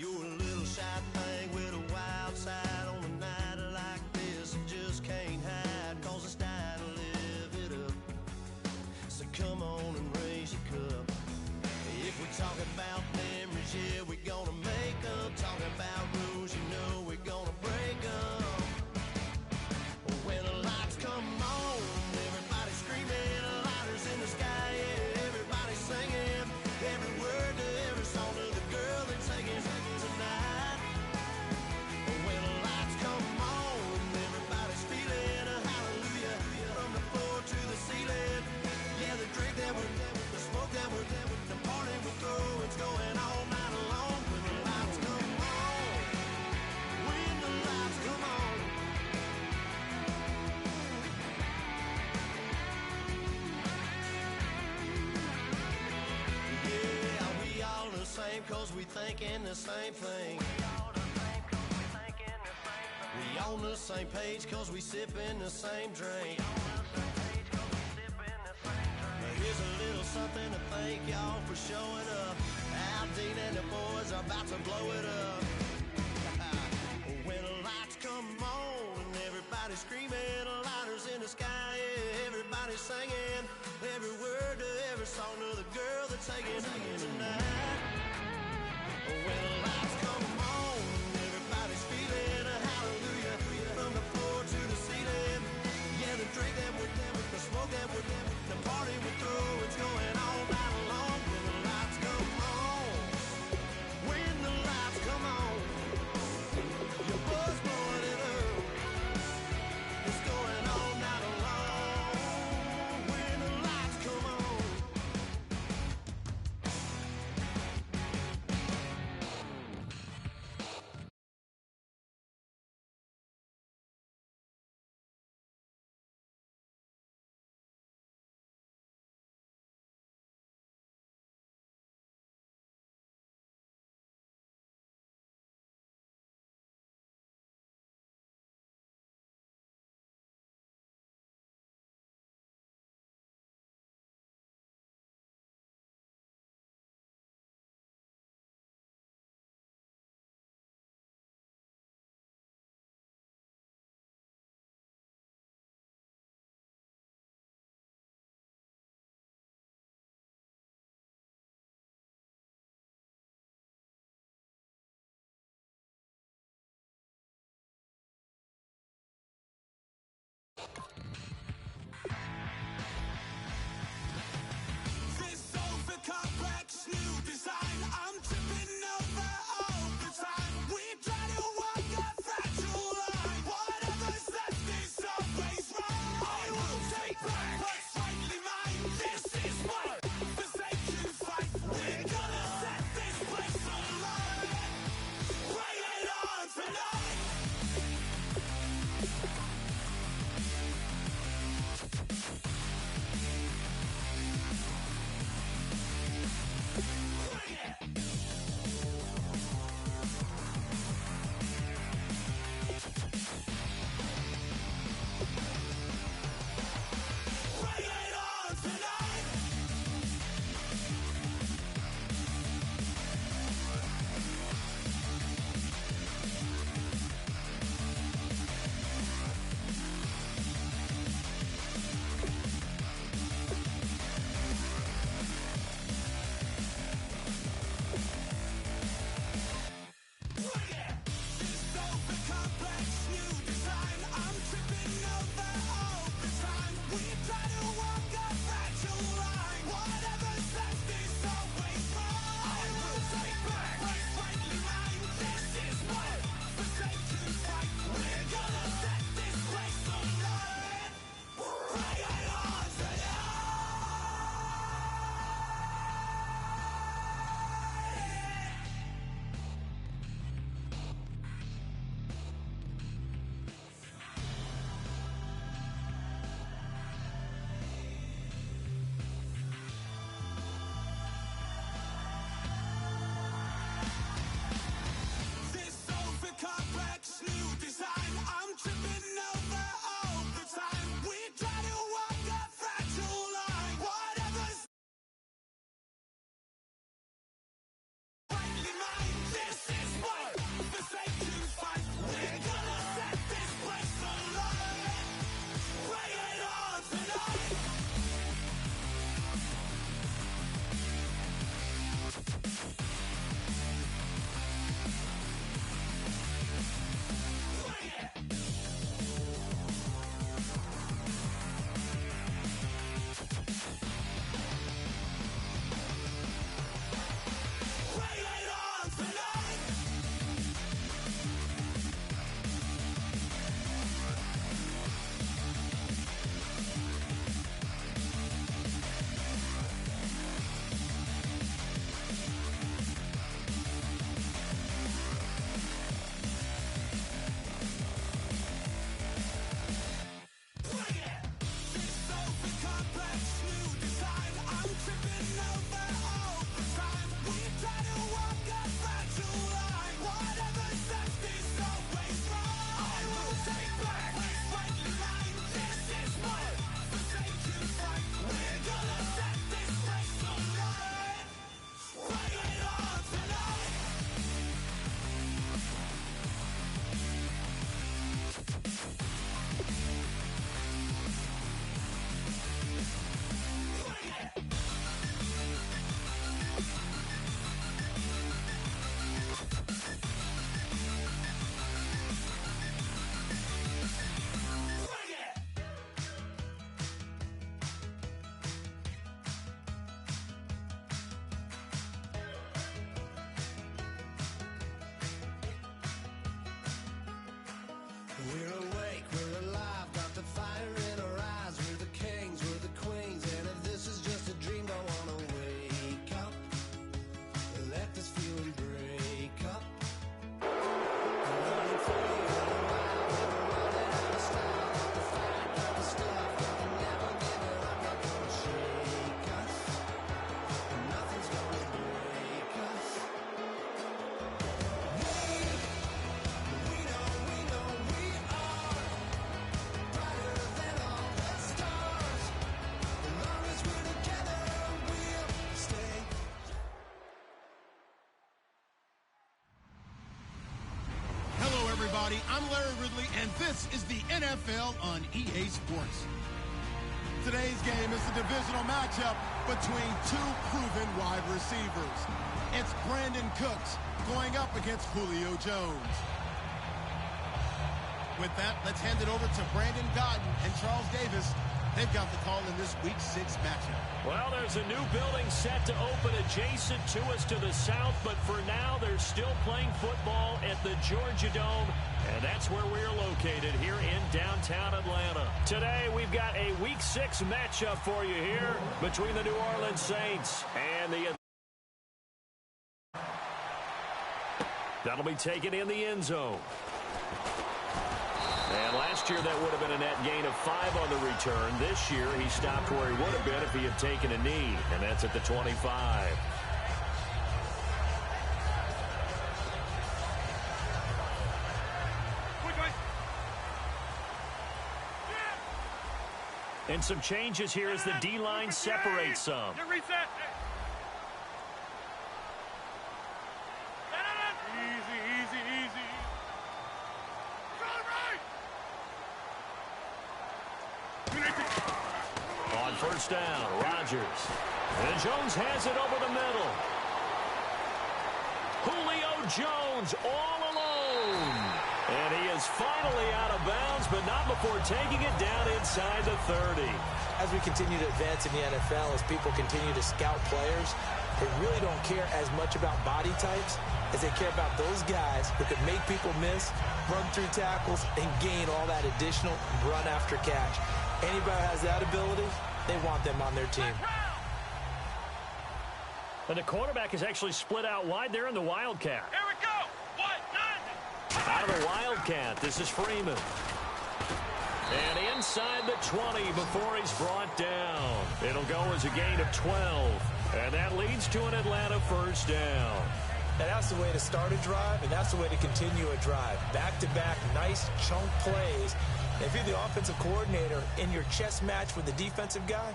You're a little shy thing with a wild side on a night like this. You just can't hide, cause it's time to live it up. So come on and raise your cup. If we're talking about memories, yeah, we're gonna make them. Talking about rules, you know we're gonna break them. When the lights come on, everybody screaming, lighters in the sky, yeah, everybody singing every word to every song of the girl they're taking tonight. When the lights come on, everybody's feeling a hallelujah from the floor to the ceiling. Yeah, the drink that we're having, the smoke that we're having, the party we throw, it's going all night long. When the lights come on, when the lights come on. Yeah, we all the same cause we thinking the same thing. We on the same page cause we sipping the same drink. Now here's a little something to thank y'all for showing up. Al Dean and the boys are about to blow it up. When the lights come on and everybody's screaming, lighters in the sky, yeah, everybody's singing every word to every song of the girl they're taking tonight. When the lights come on, everybody's feeling a hallelujah from the floor to the ceiling. Yeah, the drink that we're having, the smoke that we're having, the party we throw, it's going all night long. When the lights come on, when the lights come on, your buzz blowing it up, it's going all night long. When the lights come on. This over complex new design, I'm tripping over overtime. We try to walk a fragile line. Whatever's left is always wrong. I will take back what's rightly mine. This is what forsaken fight. We're gonna set this place alight. Bring it on tonight. We're awake, we're alive, got the fire in our eyes. We're the kings, we're the queens, and if this is just a dream, don't wanna wake up. Let this feeling break up. We're running free, running wild, never running out of style. Got the fight, got the stuff, we can never give it up. Not gonna shake us, and nothing's gonna break us. We know we are brighter than all the stars. As long as we're together, we'll stay. Hello, everybody. I'm Larry Ridley, and this is the NFL on EA Sports. Today's game is the divisional matchup between two proven wide receivers. It's Brandon Cooks going up against Julio Jones. With that, let's hand it over to Brandon Godden and Charles Davis. They've got the call in this Week 6 matchup. Well, there's a new building set to open adjacent to us to the south, but for now, they're still playing football at the Georgia Dome, and that's where we're located here in downtown Atlanta. Today, we've got a Week 6 matchup for you here between the New Orleans Saints and the... That'll be taken in the end zone. And last year, that would have been a net gain of 5 on the return. This year, he stopped where he would have been if he had taken a knee, and that's at the 25. And some changes here as the D-line separates some. Reset. Easy. On first down, Rodgers. And Jones has it over the middle. Julio Jones all alone. And he is finally out of bounds, but not before taking it down inside the 30. As we continue to advance in the NFL, as people continue to scout players, they really don't care as much about body types as they care about those guys who can make people miss, run through tackles, and gain all that additional run after catch. Anybody who has that ability, they want them on their team. And the quarterback is actually split out wide there in the Wildcat. Here we go. What? Out of the Wildcat, this is Freeman. And inside the 20 before he's brought down. It'll go as a gain of 12. And that leads to an Atlanta first down. And that's the way to start a drive, and that's the way to continue a drive. Back-to-back, nice chunk plays. And if you're the offensive coordinator in your chess match with the defensive guy,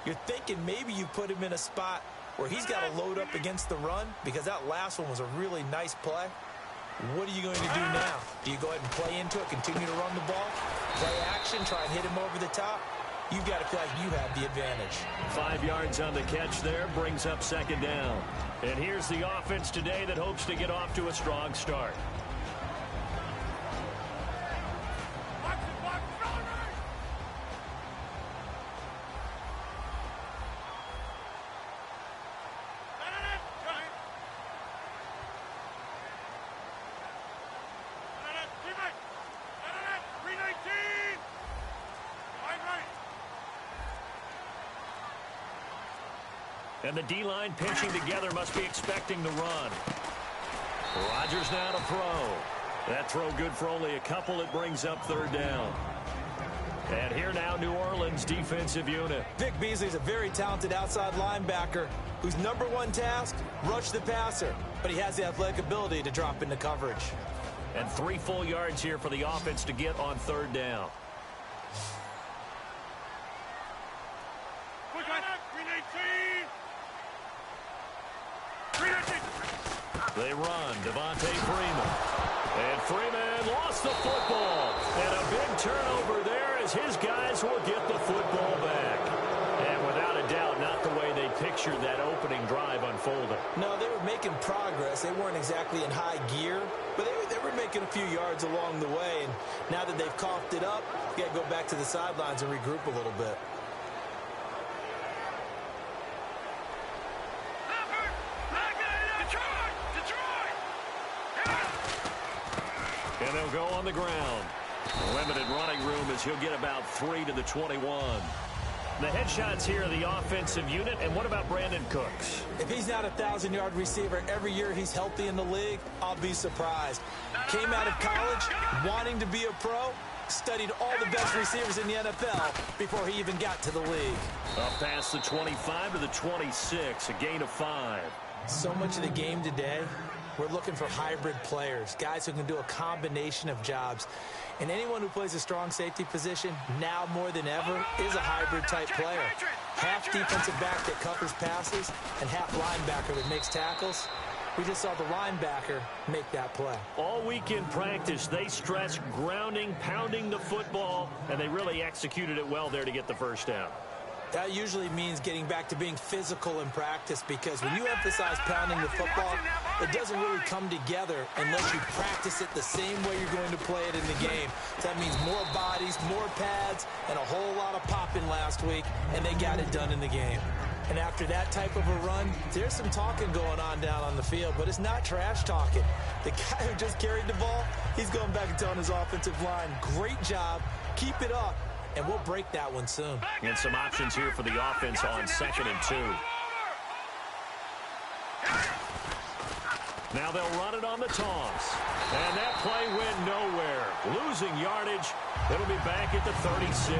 you're thinking maybe you put him in a spot where he's got to load up against the run because that last one was a really nice play. What are you going to do now? Do you go ahead and play into it, continue to run the ball, play action, try and hit him over the top? You've got to feel like you have the advantage. 5 yards on the catch there, brings up second down. And here's the offense today that hopes to get off to a strong start. And the D-line pinching together must be expecting the run. Rodgers now to throw. That throw good for only a couple. It brings up third down. And here now, New Orleans defensive unit. Vic Beasley's a very talented outside linebacker whose number one task, rush the passer. But he has the athletic ability to drop into coverage. And 3 full yards here for the offense to get on third down. They run, Devontae Freeman. And Freeman lost the football. And a big turnover there as his guys will get the football back. And without a doubt, not the way they pictured that opening drive unfolding. No, they were making progress. They weren't exactly in high gear, but they were making a few yards along the way. And now that they've coughed it up, you got to go back to the sidelines and regroup a little bit. And they'll go on the ground. Limited running room as he'll get about 3 to the 21. The headshots here are the offensive unit. And what about Brandon Cooks? If he's not a 1,000-yard receiver every year he's healthy in the league, I'll be surprised. Came out of college wanting to be a pro, studied all the best receivers in the NFL before he even got to the league. Up past the 25 to the 26, a gain of 5. So much of the game today, we're looking for hybrid players, guys who can do a combination of jobs. And anyone who plays a strong safety position, now more than ever, is a hybrid-type player. Half defensive back that covers passes and half linebacker that makes tackles. We just saw the linebacker make that play. All week in practice, they stressed grounding, pounding the football, and they really executed it well there to get the first down. That usually means getting back to being physical in practice, because when you emphasize pounding the football, it doesn't really come together unless you practice it the same way you're going to play it in the game. So that means more bodies, more pads, and a whole lot of popping last week, and they got it done in the game. And after that type of a run, there's some talking going on down on the field, but it's not trash talking. The guy who just carried the ball, he's going back and telling his offensive line, great job, keep it up, and we'll break that one soon. And some options here for the offense on 2nd and 2. Now they'll run it on the toss. And that play went nowhere. Losing yardage. It'll be back at the 36.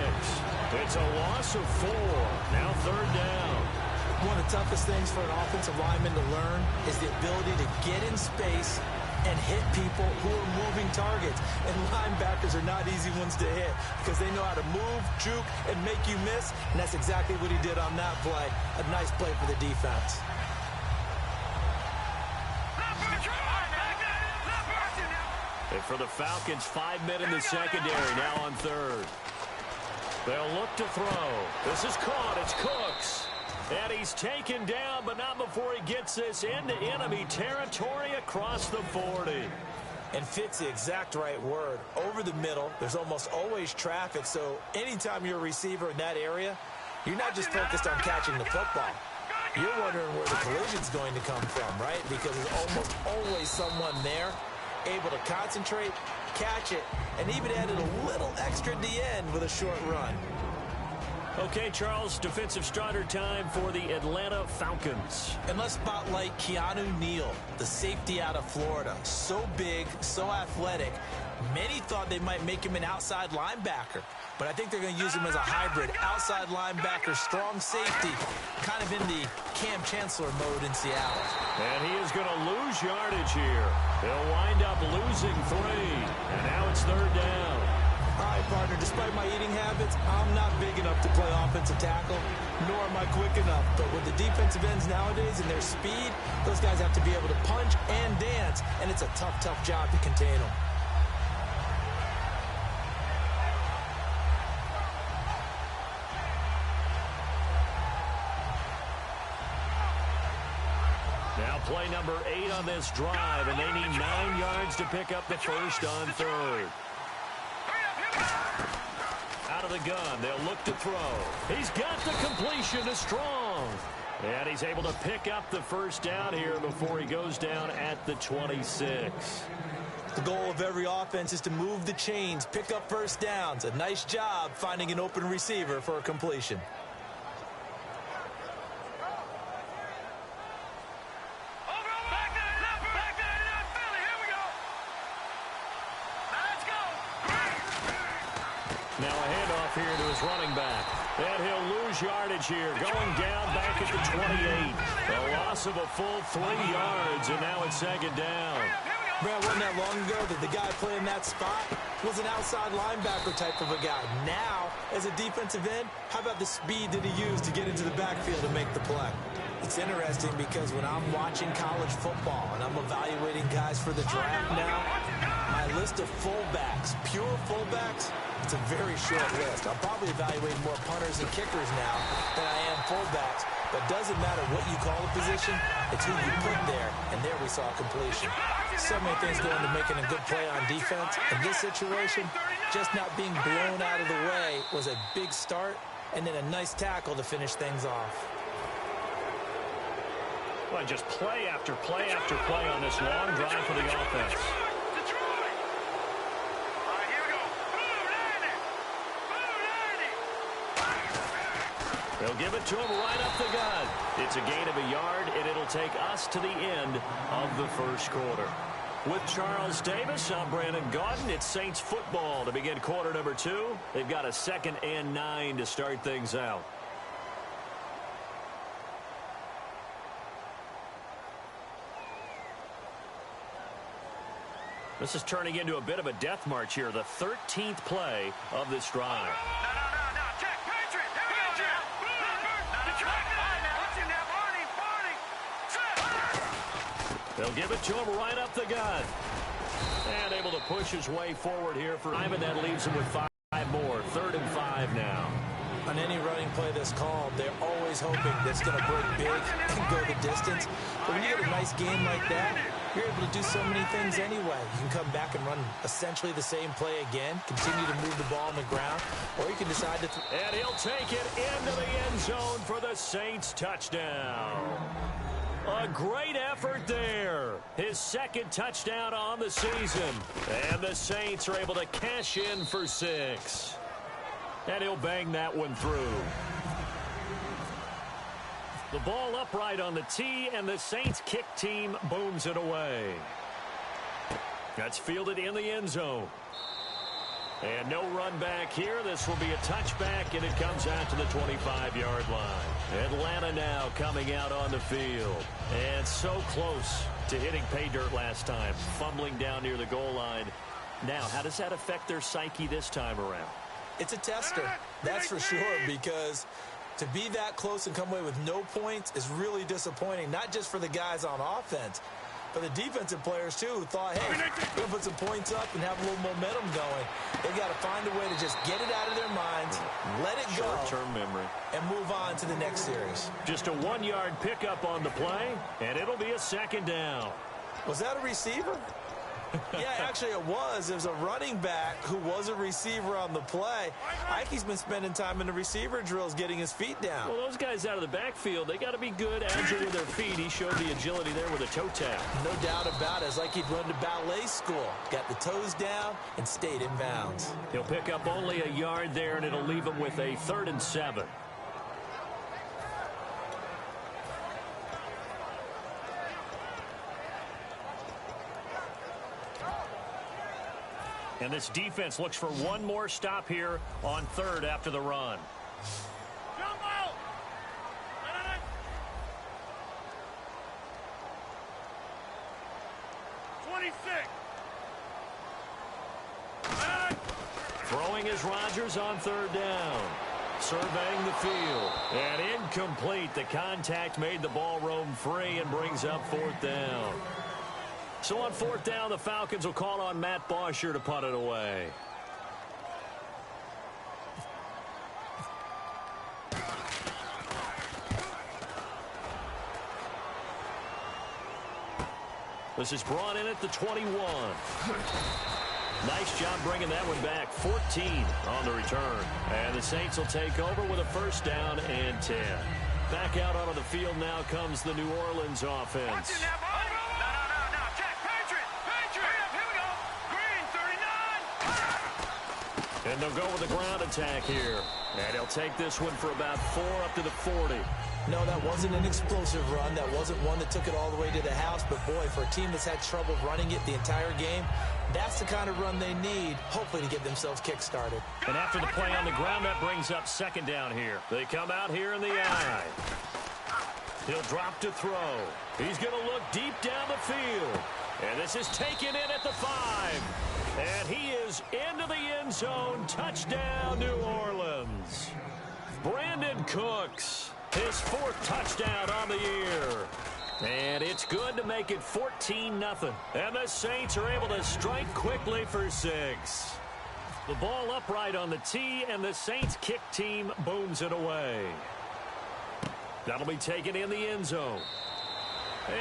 It's a loss of 4. Now 3rd down. One of the toughest things for an offensive lineman to learn is the ability to get in space and hit people who are moving targets. And linebackers are not easy ones to hit because they know how to move, juke, and make you miss. And that's exactly what he did on that play. A nice play for the defense. And for the Falcons, 5 men in the secondary, now on 3rd. They'll look to throw. This is caught. It's Cooks. And he's taken down, but not before he gets this into enemy territory across the 40. And fits the exact right word. Over the middle, there's almost always traffic, so anytime you're a receiver in that area, you're not just focused on catching the football. You're wondering where the collision's going to come from, right? Because there's almost always someone there able to concentrate, catch it, and even added a little extra at the end with a short run. Okay, Charles, defensive starter time for the Atlanta Falcons. And let's spotlight Keanu Neal, the safety out of Florida. So big, so athletic. Many thought they might make him an outside linebacker, but I think they're going to use him as a hybrid. Outside linebacker, strong safety, kind of in the Cam Chancellor mode in Seattle. And he is going to lose yardage here. They'll wind up losing 3. And now it's 3rd down. All right, partner, despite my eating habits, I'm not big enough to play offensive tackle, nor am I quick enough. But with the defensive ends nowadays and their speed, those guys have to be able to punch and dance, and it's a tough, tough job to contain them. Now play number 8 on this drive, and they need 9 yards to pick up the first on 3rd. Out of the gun, they'll look to throw. He's got the completion to Strong. And he's able to pick up the first down here before he goes down at the 26. The goal of every offense is to move the chains, pick up first downs. A nice job finding an open receiver for a completion. Now a handoff here to his running back. And he'll lose yardage here, going down back at the 28. A loss of a full 3 yards, and now it's 2nd down. Brad, wasn't that long ago that the guy playing that spot was an outside linebacker type of a guy. Now, as a defensive end, how about the speed that he used to get into the backfield and make the play? It's interesting because when I'm watching college football and I'm evaluating guys for the draft now, my list of fullbacks, pure fullbacks, it's a very short list. I'm probably evaluating more punters and kickers now than I am fullbacks. But it doesn't matter what you call a position, it's who you put there, and there we saw completion. So many things go into making a good play on defense. In this situation, just not being blown out of the way was a big start, and then a nice tackle to finish things off. Well, just play after play after play on this long drive for the offense. They'll give it to him right up the gut. It's a gain of a yard, and it'll take us to the end of the first quarter. With Charles Davis, I'm Brandon Gaudin. It's Saints football to begin quarter number 2. They've got a 2nd and 9 to start things out. This is turning into a bit of a death march here, the 13th play of this drive. They'll give it to him right up the gut. And able to push his way forward here for Ivan. That leaves him with 5 more. 3rd and 5 now. On any running play that's called, they're always hoping that it's going to break big and go the distance. But when you get a nice game like that, you're able to do so many things anyway. You can come back and run essentially the same play again, continue to move the ball on the ground, or you can decide to... And he'll take it into the end zone for the Saints touchdown. A great effort there. His second touchdown on the season. And the Saints are able to cash in for 6. And he'll bang that one through. The ball upright on the tee, and the Saints kick team booms it away. That's fielded in the end zone. And no run back here. This will be a touchback, and it comes out to the 25-yard line. Atlanta now coming out on the field. And so close to hitting pay dirt last time, fumbling down near the goal line. Now, how does that affect their psyche this time around? It's a tester, that's for sure, because to be that close and come away with no points is really disappointing, not just for the guys on offense, but the defensive players, too, who thought, hey, we're going to put some points up and have a little momentum going. They've got to find a way to just get it out of their minds, let it go, short-term memory, and move on to the next series. Just a 1-yard pickup on the play, and it'll be a second down. Was that a receiver? Yeah, actually it was. It was a running back who was a receiver on the play. Ike's been spending time in the receiver drills getting his feet down. Well, those guys out of the backfield, they got to be good, agile with their feet. He showed the agility there with a toe tap. No doubt about it. It's like he'd run to ballet school. Got the toes down and stayed in bounds. He'll pick up only a yard there, and it'll leave him with a 3rd and 7. And this defense looks for one more stop here on 3rd after the run. Jump out! 26. Throwing is Rodgers on 3rd down. Surveying the field. And incomplete. The contact made the ball roam free and brings up 4th down. So on 4th down, the Falcons will call on Matt Bosher to punt it away. This is brought in at the 21. Nice job bringing that one back. 14 on the return. And the Saints will take over with a 1st down and 10. Back out onto the field now comes the New Orleans offense. And they'll go with the ground attack here. And he'll take this one for about 4 up to the 40. No, that wasn't an explosive run. That wasn't one that took it all the way to the house. But, boy, for a team that's had trouble running it the entire game, that's the kind of run they need, hopefully, to get themselves kick-started. And after the play on the ground, that brings up 2nd down here. They come out here in the eye. He'll drop to throw. He's going to look deep down the field. And this is taken in at the 5. And he is into the end zone. Touchdown, New Orleans. Brandon Cooks, his 4th touchdown on the year. And it's good to make it 14-0. And the Saints are able to strike quickly for 6. The ball upright on the tee, and the Saints kick team booms it away. That'll be taken in the end zone.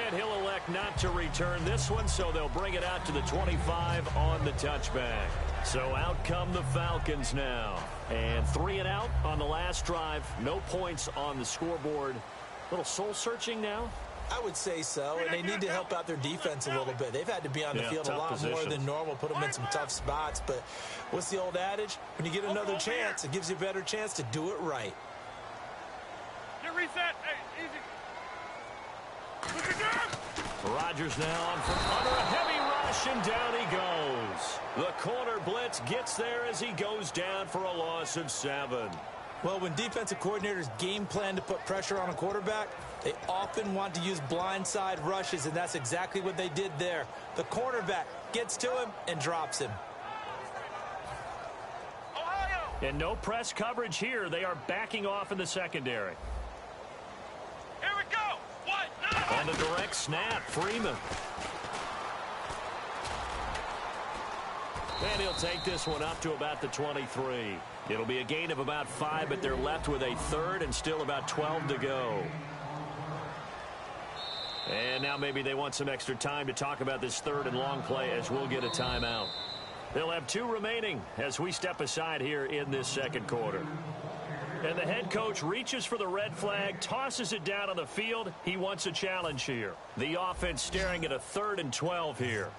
And he'll elect not to return this one, so they'll bring it out to the 25 on the touchback. So out come the Falcons now. And 3 and out on the last drive. No points on the scoreboard. A little soul-searching now? I would say so, and they need to help out their defense a little bit. They've had to be on the field a lot more than normal, put them in some tough spots. But what's the old adage? When you get another chance, it gives you a better chance to do it right. Get reset. Hey, easy. Rodgers now on from under a heavy rush, and down he goes. The corner blitz gets there as he goes down for a loss of 7. Well, when defensive coordinators game plan to put pressure on a quarterback, they often want to use blindside rushes, and that's exactly what they did there. The cornerback gets to him and drops him. And no press coverage here. They are backing off in the secondary. Here we go. On the direct snap, Freeman. And he'll take this one up to about the 23. It'll be a gain of about 5, but they're left with a third and still about 12 to go. And now maybe they want some extra time to talk about this third and long play as we'll get a timeout. They'll have 2 remaining as we step aside here in this second quarter. And the head coach reaches for the red flag, tosses it down on the field. He wants a challenge here. The offense staring at a 3rd and 12 here.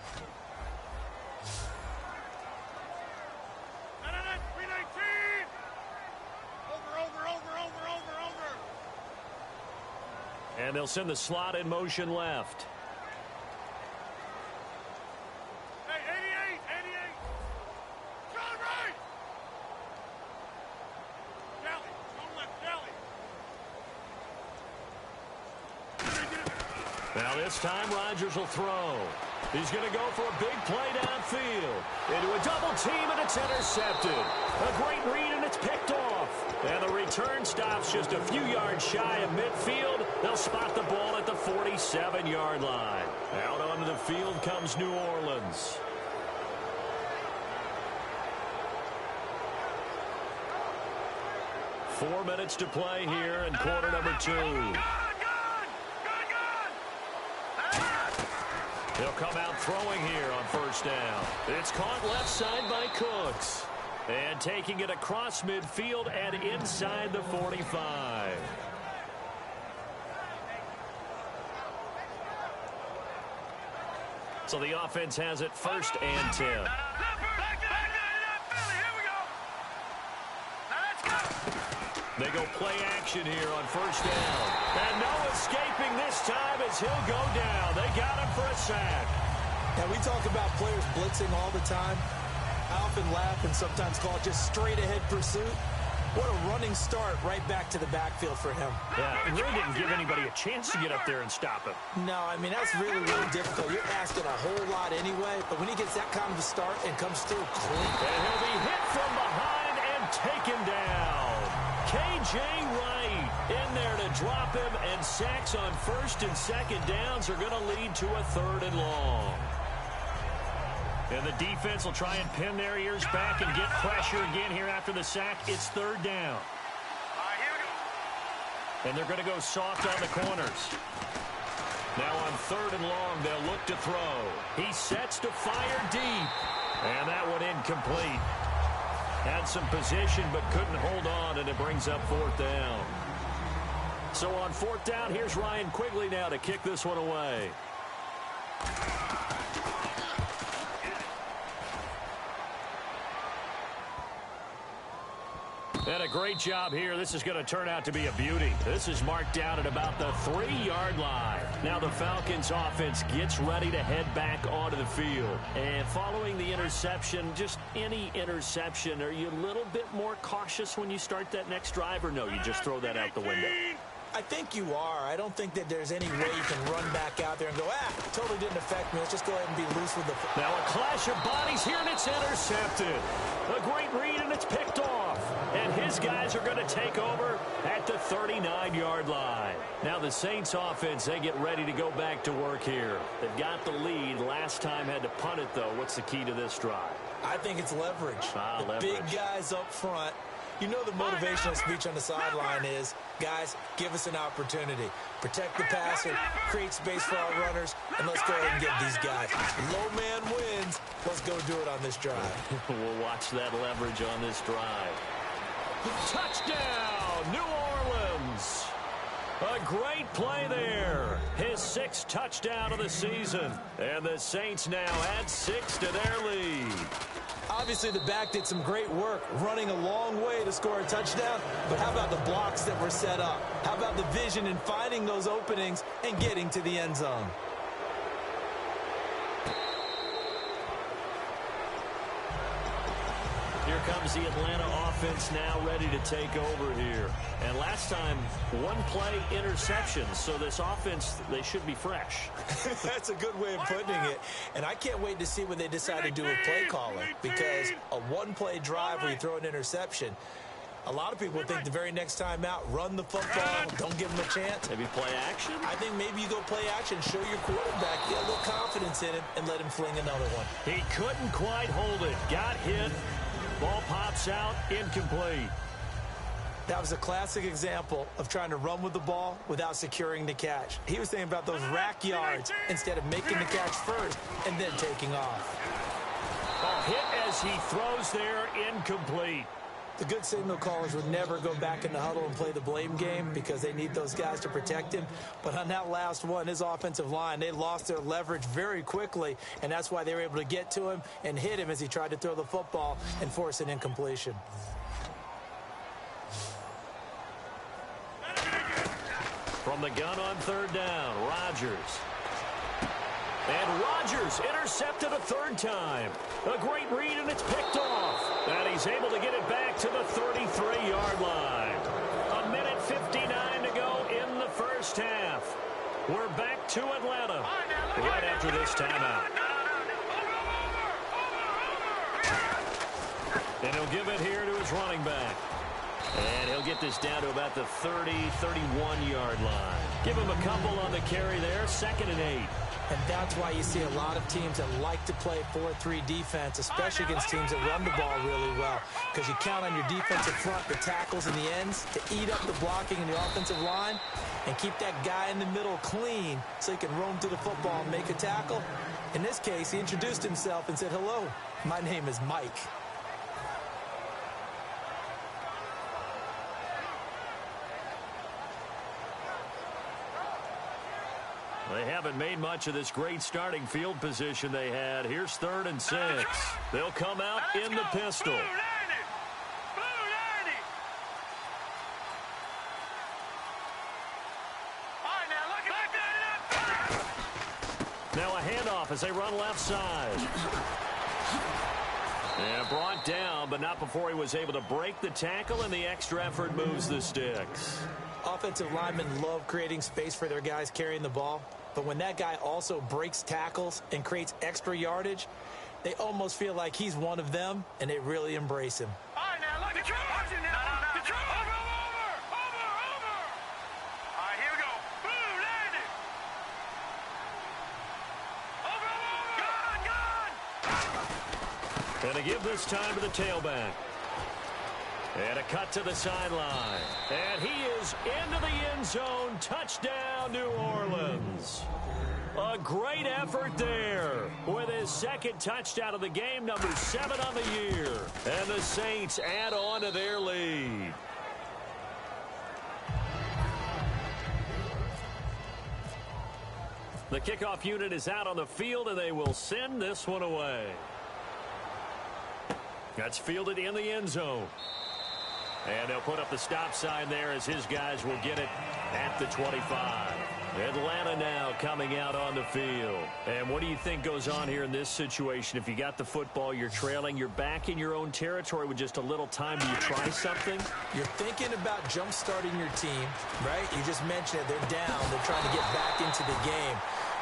And they'll send the slot in motion left. Hey, 88. John right. Dally, go left, Dally. Now this time Rodgers will throw. He's going to go for a big play downfield. Into a double team, and it's intercepted. A great read, and it's picked off. And the return stops just a few yards shy of midfield. They'll spot the ball at the 47-yard line. Out onto the field comes New Orleans. Four minutes to play here in quarter number 2. They'll come out throwing here on first down. It's caught left side by Cooks. And taking it across midfield and inside the 45. So the offense has it 1st and 10. They go play action here on first down. And no escaping this time as he'll go down. They got him for a sack. Now, we talk about players blitzing all the time. I often laugh and sometimes call it just straight-ahead pursuit. What a running start right back to the backfield for him. Yeah, it really didn't give anybody a chance to get up there and stop him. No, I mean, that's really, really difficult. You're asking a whole lot anyway, but when he gets that kind of a start and comes through clean. And he'll be hit from behind and taken down. K.J. Wright in there to drop him, and sacks on 1st and 2nd downs are going to lead to a 3rd and long. And the defense will try and pin their ears back and get pressure again here after the sack. It's 3rd down. And they're going to go soft on the corners. Now on 3rd and long, they'll look to throw. He sets to fire deep. And that one incomplete. Had some position but couldn't hold on, and it brings up 4th down. So on 4th down, here's Ryan Quigley now to kick this one away. And a great job here. This is going to turn out to be a beauty. This is marked down at about the 3-yard line. Now the Falcons offense gets ready to head back onto the field. And following the interception, just any interception, are you a little bit more cautious when you start that next drive, or no, you just throw that out the window? I think you are. I don't think that there's any way you can run back out there and go, totally didn't affect me. Let's just go ahead and be loose with the... Now a clash of bodies here, and it's intercepted. A great read, and it's picked off. And his guys are going to take over at the 39-yard line. Now the Saints offense, they get ready to go back to work here. They've got the lead. Last time had to punt it, though. What's the key to this drive? I think it's leverage. Leverage. Big guys up front. You know the motivational speech on the sideline is, guys, give us an opportunity. Protect the passer, create space for our runners, and let's go ahead and get these guys. Low man wins. Let's go do it on this drive. We'll watch that leverage on this drive. Touchdown, New Orleans. A great play there. His 6th touchdown of the season. And the Saints now add 6 to their lead. Obviously, the back did some great work, running a long way to score a touchdown. But how about the blocks that were set up? How about the vision in finding those openings and getting to the end zone? Here comes the Atlanta offense now ready to take over here. And last time, 1-play interception. So this offense, they should be fresh. That's a good way of putting it. And I can't wait to see what they decide to do with play calling. Because a 1-play drive where you throw an interception, a lot of people think the very next time out, run the football, don't give them a chance. Maybe play action? I think maybe you go play action, show your quarterback, get a little confidence in him, and let him fling another one. He couldn't quite hold it. Got hit. Ball pops out, incomplete. That was a classic example of trying to run with the ball without securing the catch. He was thinking about those rack yards instead of making the catch first and then taking off. A hit as he throws there, incomplete. The good signal callers would never go back in the huddle and play the blame game because they need those guys to protect him. But on that last one, his offensive line, they lost their leverage very quickly, and that's why they were able to get to him and hit him as he tried to throw the football and force an incompletion. From the gun on third down, Rodgers. And Rodgers intercepted a third time. A great read, and it's picked off. And he's able to get it back to the 33-yard line. 1:59 to go in the first half. We're back to Atlanta right after this timeout. And he'll give it here to his running back. And he'll get this down to about the 30, 31-yard line. Give him a couple on the carry there, 2nd and 8. And that's why you see a lot of teams that like to play 4-3 defense, especially against teams that run the ball really well, because you count on your defensive front, the tackles and the ends, to eat up the blocking in the offensive line and keep that guy in the middle clean so he can roam to the football and make a tackle. In this case, he introduced himself and said, "Hello, my name is Mike." They haven't made much of this great starting field position they had. Here's 3rd and 6. They'll come out in the pistol. Now a handoff as they run left side. And brought down, but not before he was able to break the tackle, and the extra effort moves the sticks. Offensive linemen love creating space for their guys carrying the ball. But when that guy also breaks tackles and creates extra yardage, they almost feel like he's one of them, and they really embrace him. All right, now, look, control. Control. Over. All right, here we go. Boom, landed. Over. And to give this time to the tailback. And a cut to the sideline. And he is into the end zone. Touchdown, New Orleans. A great effort there with his 2nd touchdown of the game, number 7 on the year. And the Saints add on to their lead. The kickoff unit is out on the field, and they will send this one away. That's fielded in the end zone. And they'll put up the stop sign there as his guys will get it at the 25. Atlanta now coming out on the field. And what do you think goes on here in this situation? If you got the football, you're trailing, you're back in your own territory with just a little time. Do you try something? You're thinking about jump-starting your team, right? You just mentioned it. They're down. They're trying to get back into the game.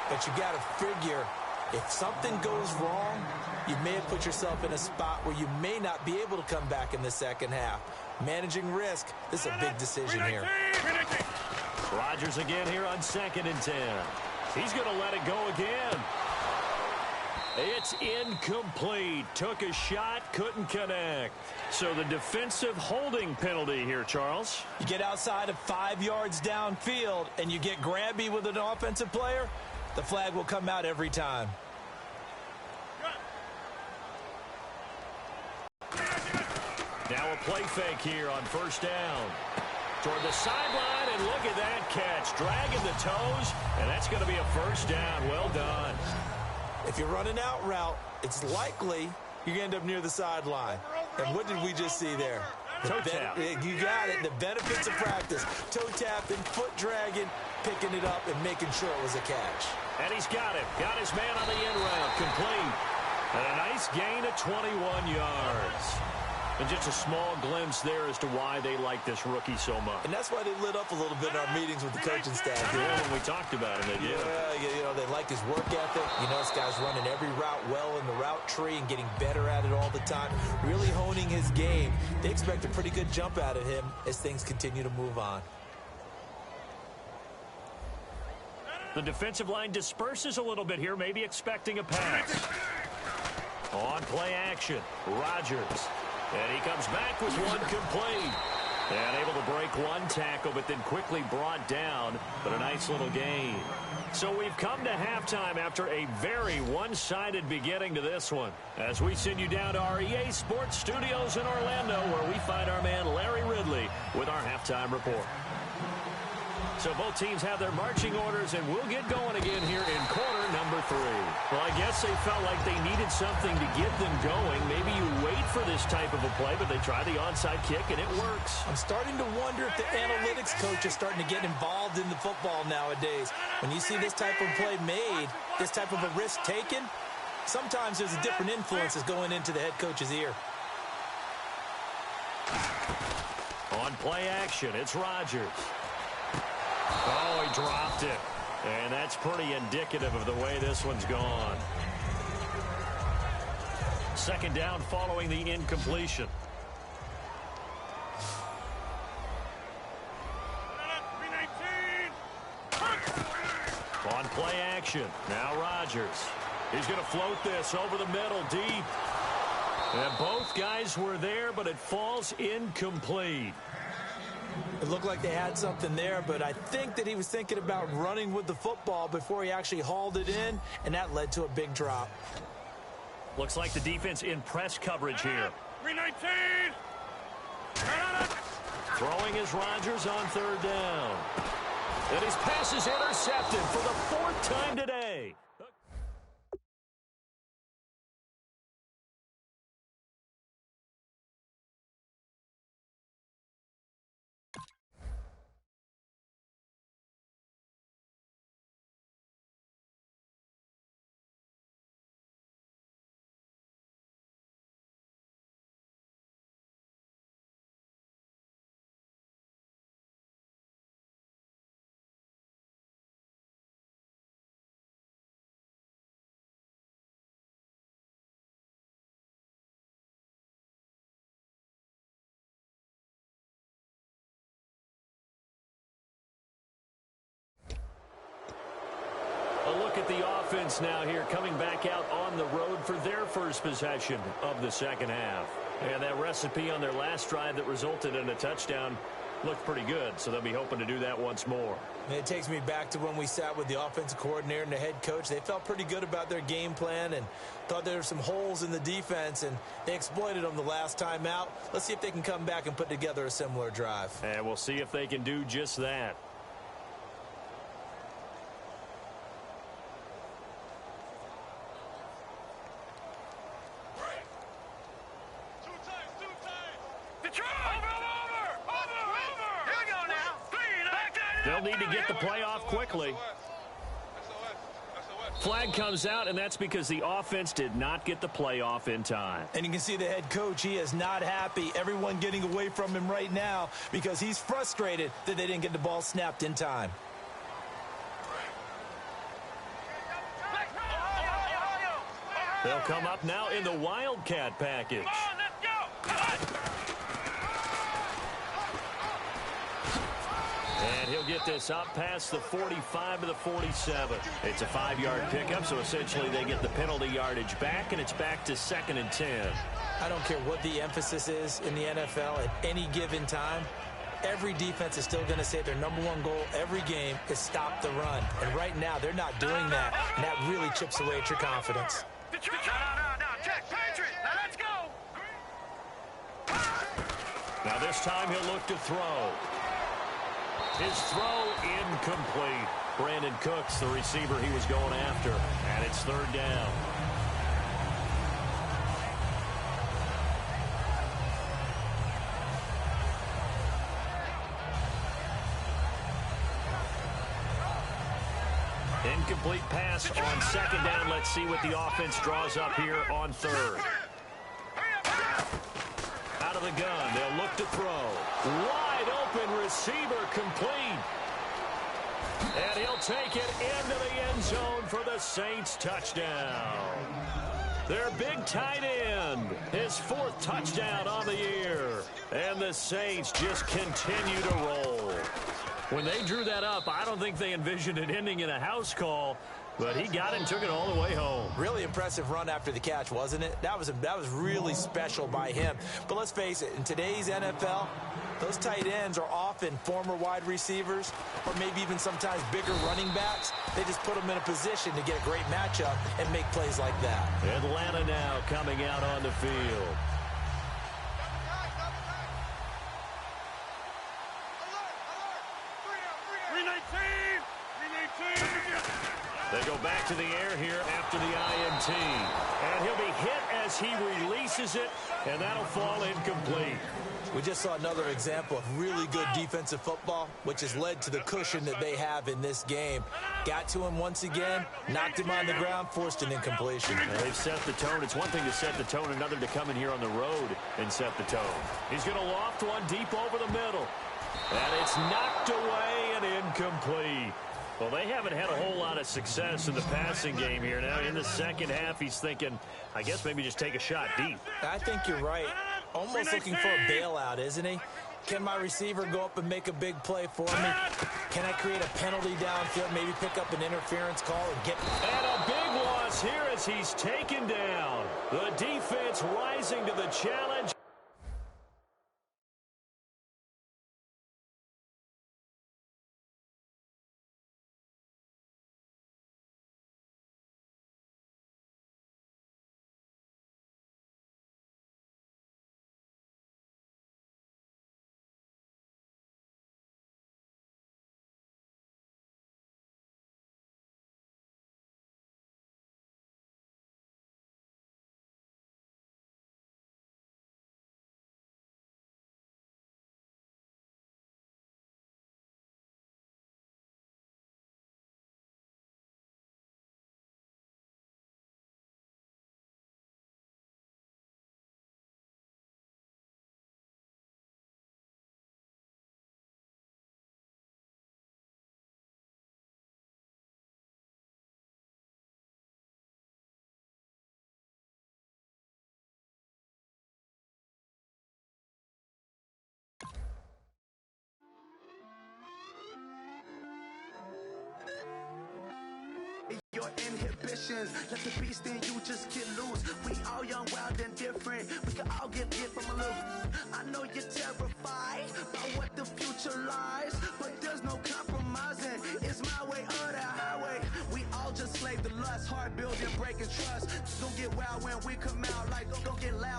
But you got to figure, if something goes wrong, you may have put yourself in a spot where you may not be able to come back in the second half. Managing risk, this is a big decision here. Rodgers again here on 2nd and 10. He's going to let it go again. It's incomplete. Took a shot, couldn't connect. So the defensive holding penalty here, Charles. You get outside of 5 yards downfield and you get grabby with an offensive player, the flag will come out every time. Now a play fake here on 1st down. Toward the sideline, and look at that catch. Dragging the toes, and that's going to be a 1st down. Well done. If you're running out route, it's likely you're going to end up near the sideline. And what did we just see there? Toe tap. You got it. The benefits of practice. Toe tapping, foot dragging, picking it up, and making sure it was a catch. And he's got it. Got his man on the end route. Complete. And a nice gain of 21 yards. And just a small glimpse there as to why they like this rookie so much. And that's why they lit up a little bit in our meetings with the coaching staff. Yeah, when we talked about him, they did. Yeah, you know, they like his work ethic. You know, this guy's running every route well in the route tree and getting better at it all the time. Really honing his game. They expect a pretty good jump out of him as things continue to move on. The defensive line disperses a little bit here, maybe expecting a pass. On play action, Rodgers. And he comes back with one complete. And able to break one tackle, but then quickly brought down. But a nice little gain. So we've come to halftime after a very one-sided beginning to this one. As we send you down to our EA Sports Studios in Orlando, where we find our man Larry Ridley with our halftime report. So both teams have their marching orders, and we'll get going again here in quarter number 3. Well, I guess they felt like they needed something to get them going. Maybe you wait for this type of a play, but they try the onside kick, and it works. I'm starting to wonder if the analytics coach is starting to get involved in the football nowadays. When you see this type of play made, this type of a risk taken, sometimes there's a different influences going into the head coach's ear. On play action, it's Rodgers. Oh, he dropped it. And that's pretty indicative of the way this one's gone. Second down following the incompletion. On play action, now Rodgers. He's going to float this over the middle, deep. And both guys were there, but it falls incomplete. It looked like they had something there, but I think that he was thinking about running with the football before he actually hauled it in, and that led to a big drop. Looks like the defense in press coverage here. 319! Throwing is Rodgers on third down. And his pass is intercepted for the 4th time today. A look at the offense now here, coming back out on the road for their first possession of the second half. And that recipe on their last drive that resulted in a touchdown looked pretty good, so they'll be hoping to do that once more. And it takes me back to when we sat with the offensive coordinator and the head coach. They felt pretty good about their game plan and thought there were some holes in the defense, and they exploited them the last time out. Let's see if they can come back and put together a similar drive. And we'll see if they can do just that. They'll need to get the play off quickly. Flag comes out, and that's because the offense did not get the play off in time. And you can see the head coach, he is not happy. Everyone getting away from him right now because he's frustrated that they didn't get the ball snapped in time. They'll come up now in the Wildcat package. And he'll get this up past the 45 to the 47. It's a 5-yard pickup, so essentially they get the penalty yardage back, and it's back to 2nd and 10. I don't care what the emphasis is in the NFL at any given time. Every defense is still going to say their #1 goal every game is stop the run. And right now, they're not doing that, and that really chips away at your confidence. Now this time he'll look to throw. His throw incomplete. Brandon Cooks, the receiver he was going after, and it's 3rd down. Incomplete pass on 2nd down. Let's see what the offense draws up here on 3rd. Out of the gun, they'll look to throw. Wide open receiver complete. And he'll take it into the end zone for the Saints touchdown. Their big tight end, his 4th touchdown on the year. And the Saints just continue to roll. When they drew that up, I don't think they envisioned it ending in a house call. but he got it and took it all the way home. Really impressive run after the catch, wasn't it? That was really special by him. But let's face it, in today's NFL, those tight ends are often former wide receivers or maybe even sometimes bigger running backs. They just put them in a position to get a great matchup and make plays like that. Atlanta now coming out on the field. They go back to the air here after the INT. And he'll be hit as he releases it, and that'll fall incomplete. We just saw another example of really good defensive football, which has led to the cushion that they have in this game. Got to him once again, knocked him on the ground, forced an incompletion. And they've set the tone. It's one thing to set the tone, another to come in here on the road and set the tone. He's going to loft one deep over the middle. And it's knocked away and incomplete. Well, they haven't had a whole lot of success in the passing game here. Now, in the second half, he's thinking, I guess maybe just take a shot deep. I think you're right. Almost looking for a bailout, isn't he? Can my receiver go up and make a big play for me? Can I create a penalty downfield, maybe pick up an interference call and get... And a big loss here as he's taken down. The defense rising to the challenge. Your inhibitions, let the beast in you just get loose. We all young, wild, and different. We can all get from a little. I know you're terrified about what the future lies, but there's no compromising. It's my way or the highway. We all just slave the lust, heart building, breaking trust. Don't get wild when we come out, like don't get loud.